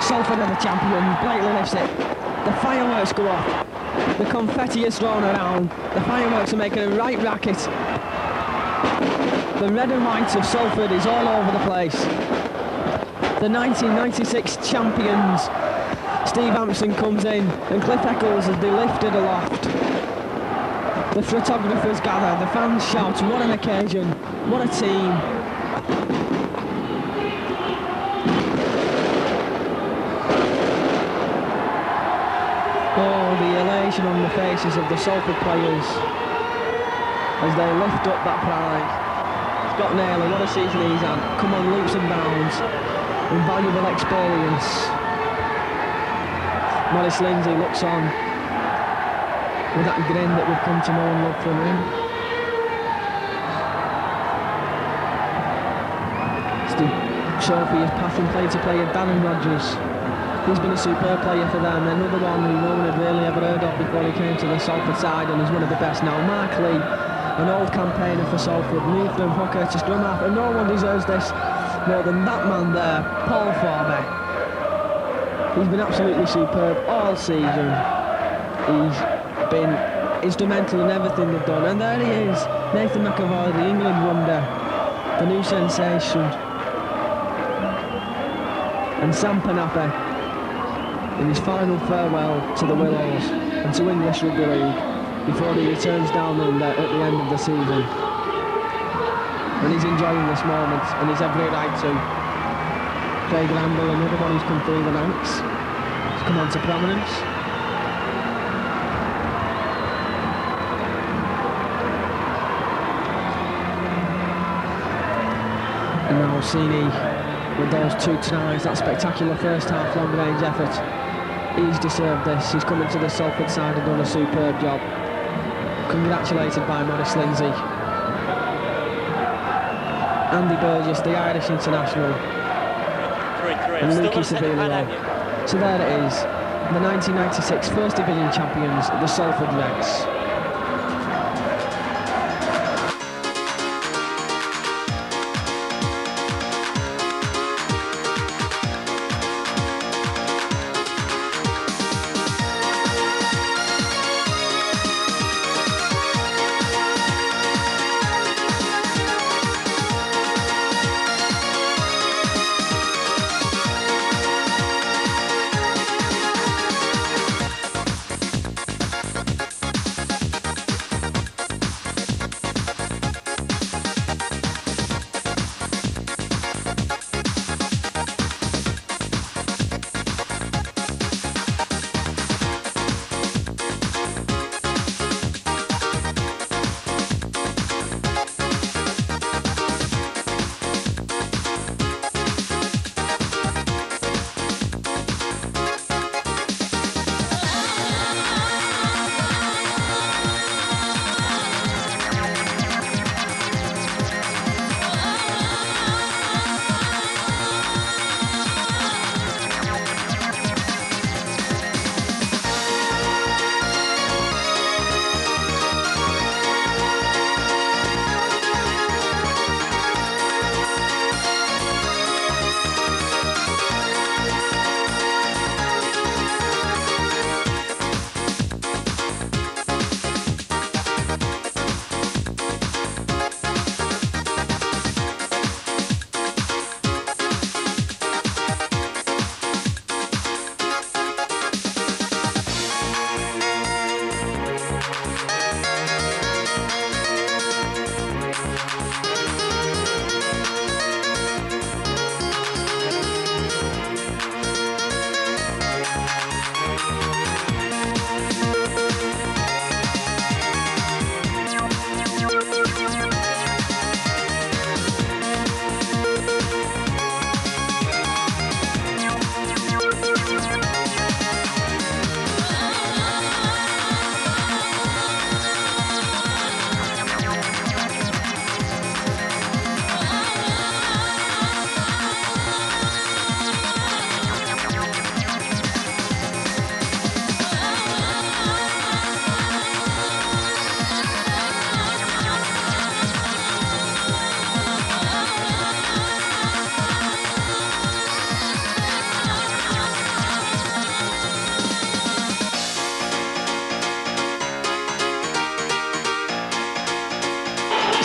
Salford are the champions. Blakely lifts it. The fireworks go off. The confetti is thrown around. The fireworks are making a right racket. The red and white of Salford is all over the place. The 1996 champions. Steve Hampson comes in and Cliff Eccles as they lifted aloft. The photographers gather, the fans shout, what an occasion, what a team. Oh, the elation on the faces of the Salford players as they lift up that prize. Scott Naylor, what a season he's had. Come on, leaps and bounds. Invaluable experience. Maurice Lindsay looks on with that grin that we've come to know and love from him. Steve Sophie is passing play to player Darren Rogers. He's been a superb player for them. Another one who no one had really ever heard of before he came to the Salford side and is one of the best now. Mark Lee, an old campaigner for Salford, moved from hooker to scrum half, and no one deserves this more than that man there, Paul Farber. He's been absolutely superb all season. He's been instrumental in everything they've done, and there he is, Nathan McAvoy, the England wonder, the new sensation, and Sam Panapa in his final farewell to the Willows and to English Rugby League before he returns down under at the end of the season. And he's enjoying this moment, and he's every right to. Craig Randall, another one who's come through the ranks, has come on to prominence. And now Orsini with those two tries, that spectacular first half long range effort. He's deserved this. He's come into the Salford side and done a superb job. Congratulated by Maurice Lindsay. Andy Burgess, the Irish international, and Luki Sabilio. So there it is, the 1996 First Division champions, the Salford Reds.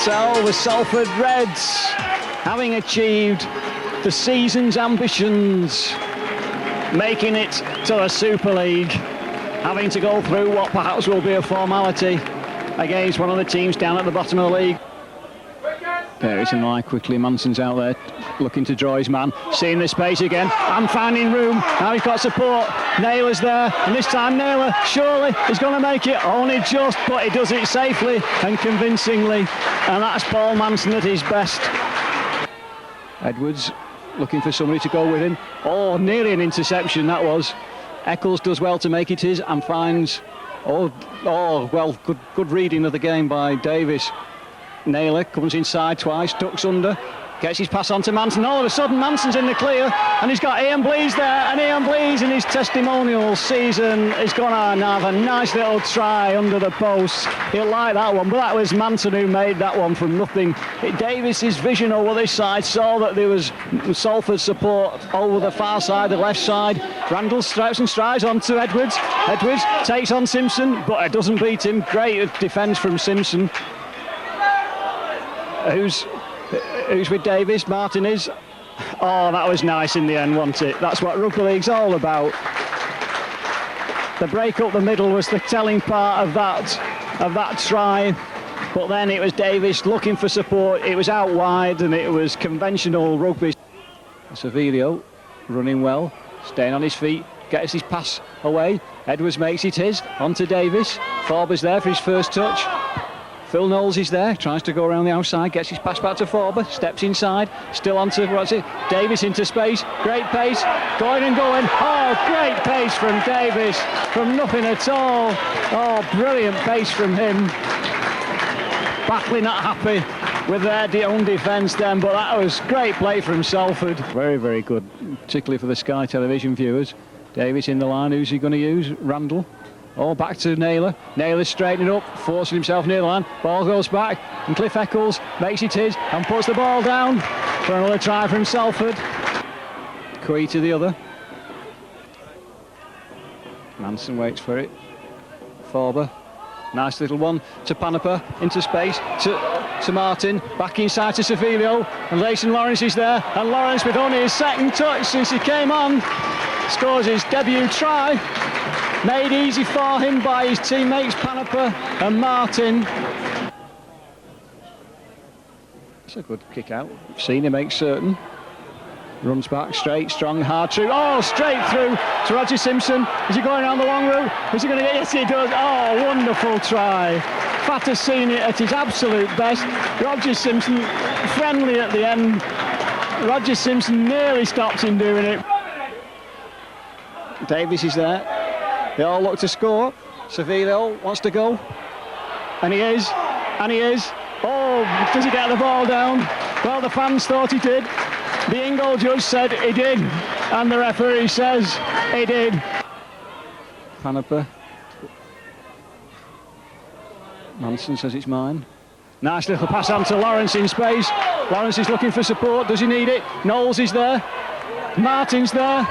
So the Salford Reds, having achieved the season's ambitions, making it to the Super League, having to go through what perhaps will be a formality against one of the teams down at the bottom of the league. There is an eye quickly, Manson's out there looking to draw his man, seeing the space again and finding room. Now he's got support, Naylor's there, and this time Naylor surely is going to make it, only just, but he does it safely and convincingly, and that's Paul Manson at his best. Edwards looking for somebody to go with him. Oh, nearly an interception that was. Eccles does well to make it his and finds, well, good reading of the game by Davis. Naylor comes inside twice, ducks under, gets his pass on to Manson. All of a sudden Manson's in the clear and he's got Ian Blease there, and Ian Blease in his testimonial season is going to have a nice little try under the post. He'll like that one, but that was Manson who made that one from nothing. Davis's vision over this side saw that there was Salford support over the far side, the left side. Randall strides and strides on to Edwards. Edwards takes on Simpson, but it doesn't beat him. Great defence from Simpson. Who's with Davis? Martin is. Oh, that was nice in the end, wasn't it? That's what rugby league's all about. The break up the middle was the telling part of that try, but then it was Davis looking for support. It was out wide and it was conventional rugby. Savilio running well, staying on his feet, gets his pass away. Edwards makes it his, on to Davis. Forber's there for his first touch. Phil Knowles is there, tries to go around the outside, gets his pass back to Forber, steps inside, still on to, Davis into space, great pace, going and going. Oh, great pace from Davis, from nothing at all. Oh, brilliant pace from him. Batley not happy with their own defence then, but that was great play from Salford. Very, very good, particularly for the Sky Television viewers. Davis in the line, who's he going to use? Randall. Oh, back to Naylor. Naylor's straightening up, forcing himself near the line. Ball goes back, and Cliff Eccles makes it his and puts the ball down for another try from Salford. Quay to the other. Manson waits for it. Forber. Nice little one to Panepa, into space, to Martin, back inside to Sevilio, and Leighton Lawrence is there, and Lawrence, with only his second touch since he came on, scores his debut try, made easy for him by his teammates Panepa and Martin. It's a good kick out, Senior makes certain. Runs back, straight, strong, hard through. Oh, straight through to Roger Simpson. Is he going around the long route? Is he going to get? Yes, he does. Oh, wonderful try. Fatah's seen it at his absolute best. Roger Simpson, friendly at the end. Roger Simpson nearly stops him doing it. Davis is there. They all look to score. Sevillo wants to go. And he is. And he is. Oh, does he get the ball down? Well, the fans thought he did. The Ingol judge said he did, and the referee says he did. Panepa. Manson says it's mine. Nice little pass on to Lawrence in space. Lawrence is looking for support. Does he need it? Knowles is there. Martin's there.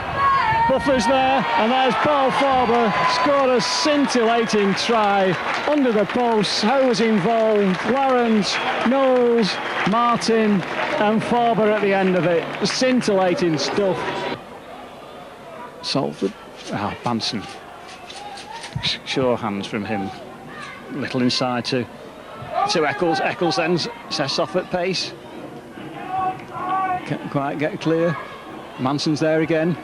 Buffer's there. And there's Paul Forber. Scored a scintillating try under the post. Who was involved? Lawrence, Knowles, Martin and Forber at the end of it. Scintillating stuff. Salford. Manson. Sure hands from him. Little inside to Eccles. Eccles then sets off at pace. Can't quite get clear. Manson's there again.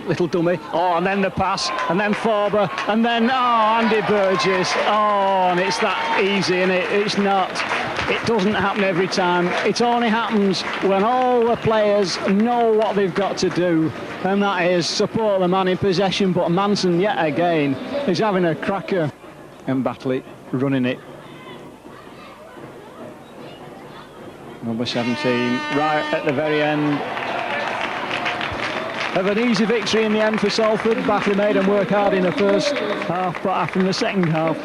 Little dummy. Oh, and then the pass, and then Forber, and then Andy Burgess. Oh, and it's that easy, isn't it? It's not. It doesn't happen every time. It only happens when all the players know what they've got to do, and that is support the man in possession. But Manson, yet again, is having a cracker. And Batley running it. Number 17, right at the very end of an easy victory in the end for Salford. Batley made them work hard in the first half, but after in the second half,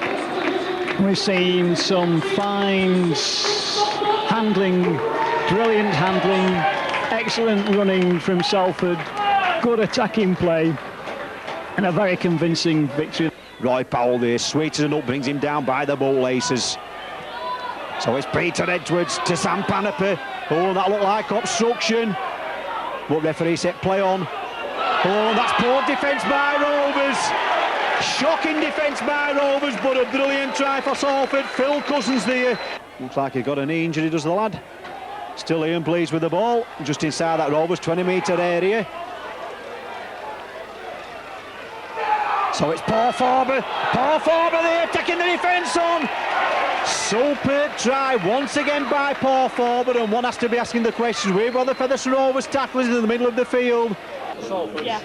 we've seen some fine handling, brilliant handling, excellent running from Salford, good attacking play, and a very convincing victory. Roy Powell there, sweeps it up, brings him down by the ball laces. So it's Peter Edwards to Sam Panepa. Oh, that looked like obstruction. But referee said play on. Oh, that's poor defence by Rovers. Shocking defence by Rovers, but a brilliant try for Salford. Phil Cousins there. Looks like he got a knee injury, does the lad. Still Ian pleased with the ball, just inside that Rovers 20-metre area. So it's Paul Forber. Paul Forber there, taking the defence on. Superb try once again by Paul Forber, and one has to be asking the question, where were the Featherstone Rovers tacklers in the middle of the field? Yeah.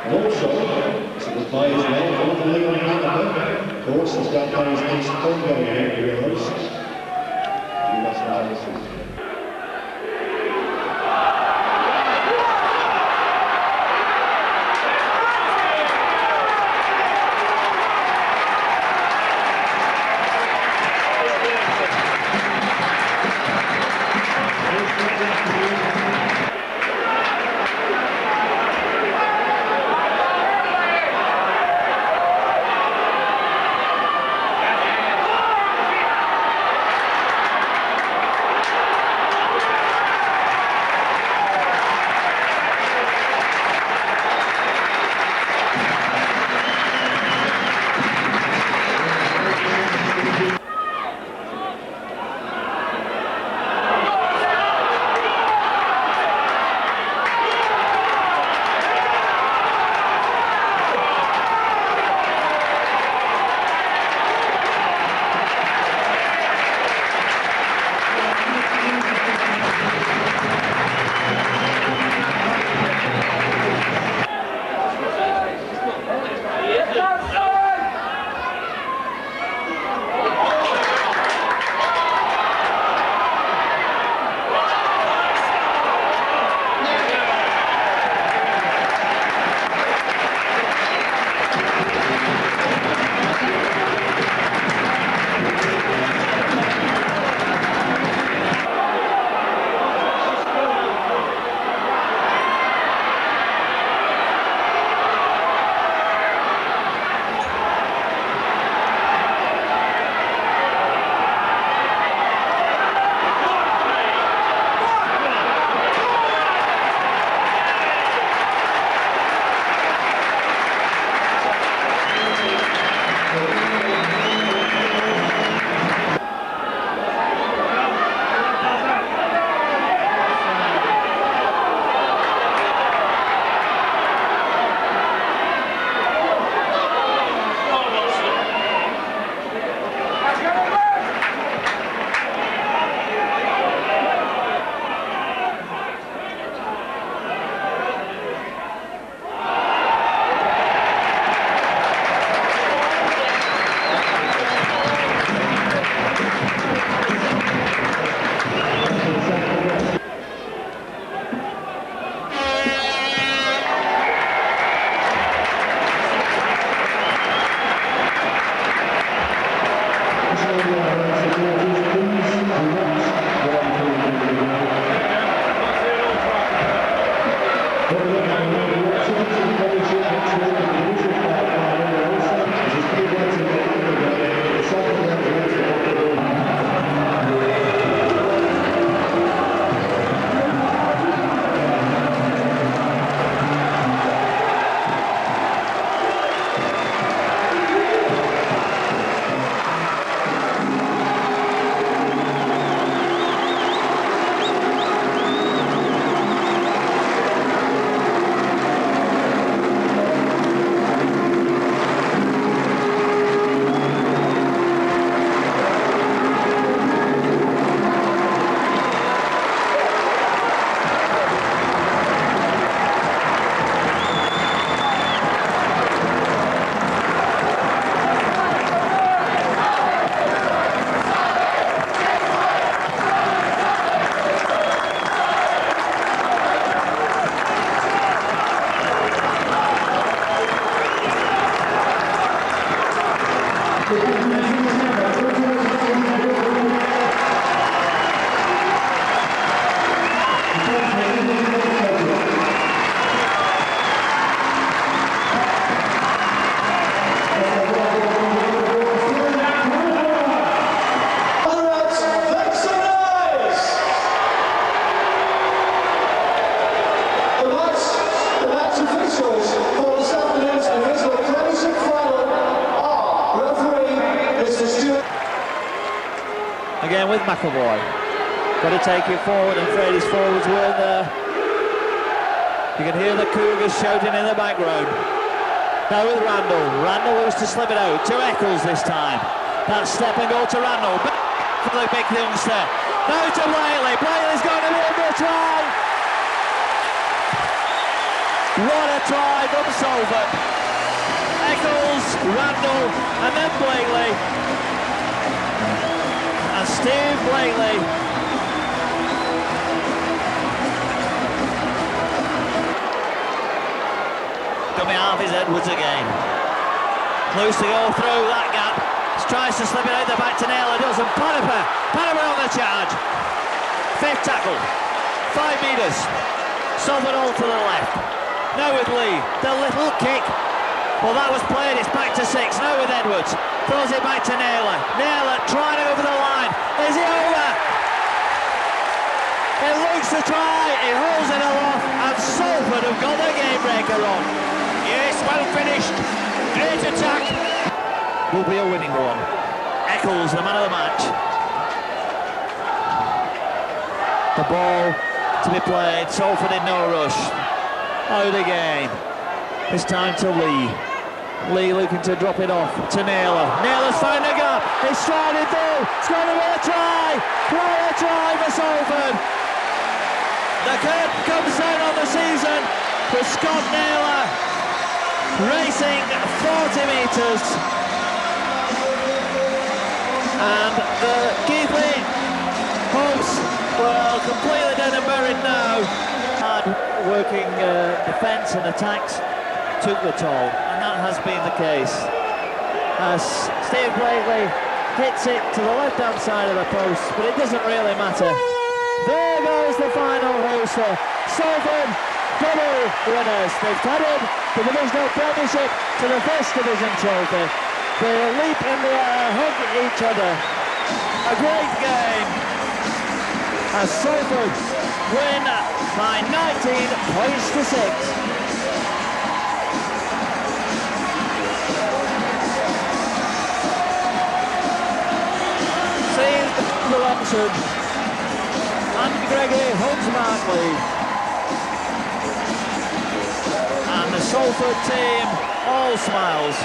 Also, it's a good play as well from the league on Panepa. Of course, he's got players against Congo here, you realise. Again with McAvoy. Got to take it forward, and Frady's forwards were there. You can hear the Cougars shouting in the background. Now with Randall. Randall wants to slip it out to Eccles this time. That step and go to Randall. Back for the big youngster. Now to Blakely. Blakely's going to be under a try. What a try from Salford. Eccles, Randall, and then Blakely. And Steve Blakely. Coming half is Edwards again. Loose to go through that gap. Tries to slip it out the back to Naylor. Does, and Panniper on the charge. Fifth tackle. 5 metres. Salford all to the left. Now with Lee. The little kick. Well, that was played. It's back to 6. Now with Edwards. Throws it back to Naylor. Naylor trying over the line. Is he over? It looks to try. He rolls it aloft. And Salford have got the game breaker on. Yes, well finished. Great attack. Will be a winning one. Eccles, the man of the match. The ball to be played. Salford in no rush. Out again. This time to Lee. Lee looking to drop it off to Naylor. Naylor's found a gap. He's striding through. It's going to be a try. What a try for Salford. The curtain comes down on the season for Scott Naylor. Racing 40 metres. And the Keithley hopes, well, completely dead and buried now. Hard working defence and attacks took the toll, and that has been the case. As Steve Blakely hits it to the left-hand side of the post, but it doesn't really matter. There goes the final hoster. Salford double winners. They've carried the divisional premiership to the First Division trophy. They leap in the air, hug each other. A great game as Salford win by 19 points to 6. Steve Robinson and Gregory Huntsmark lead. And the Salford team all smiles.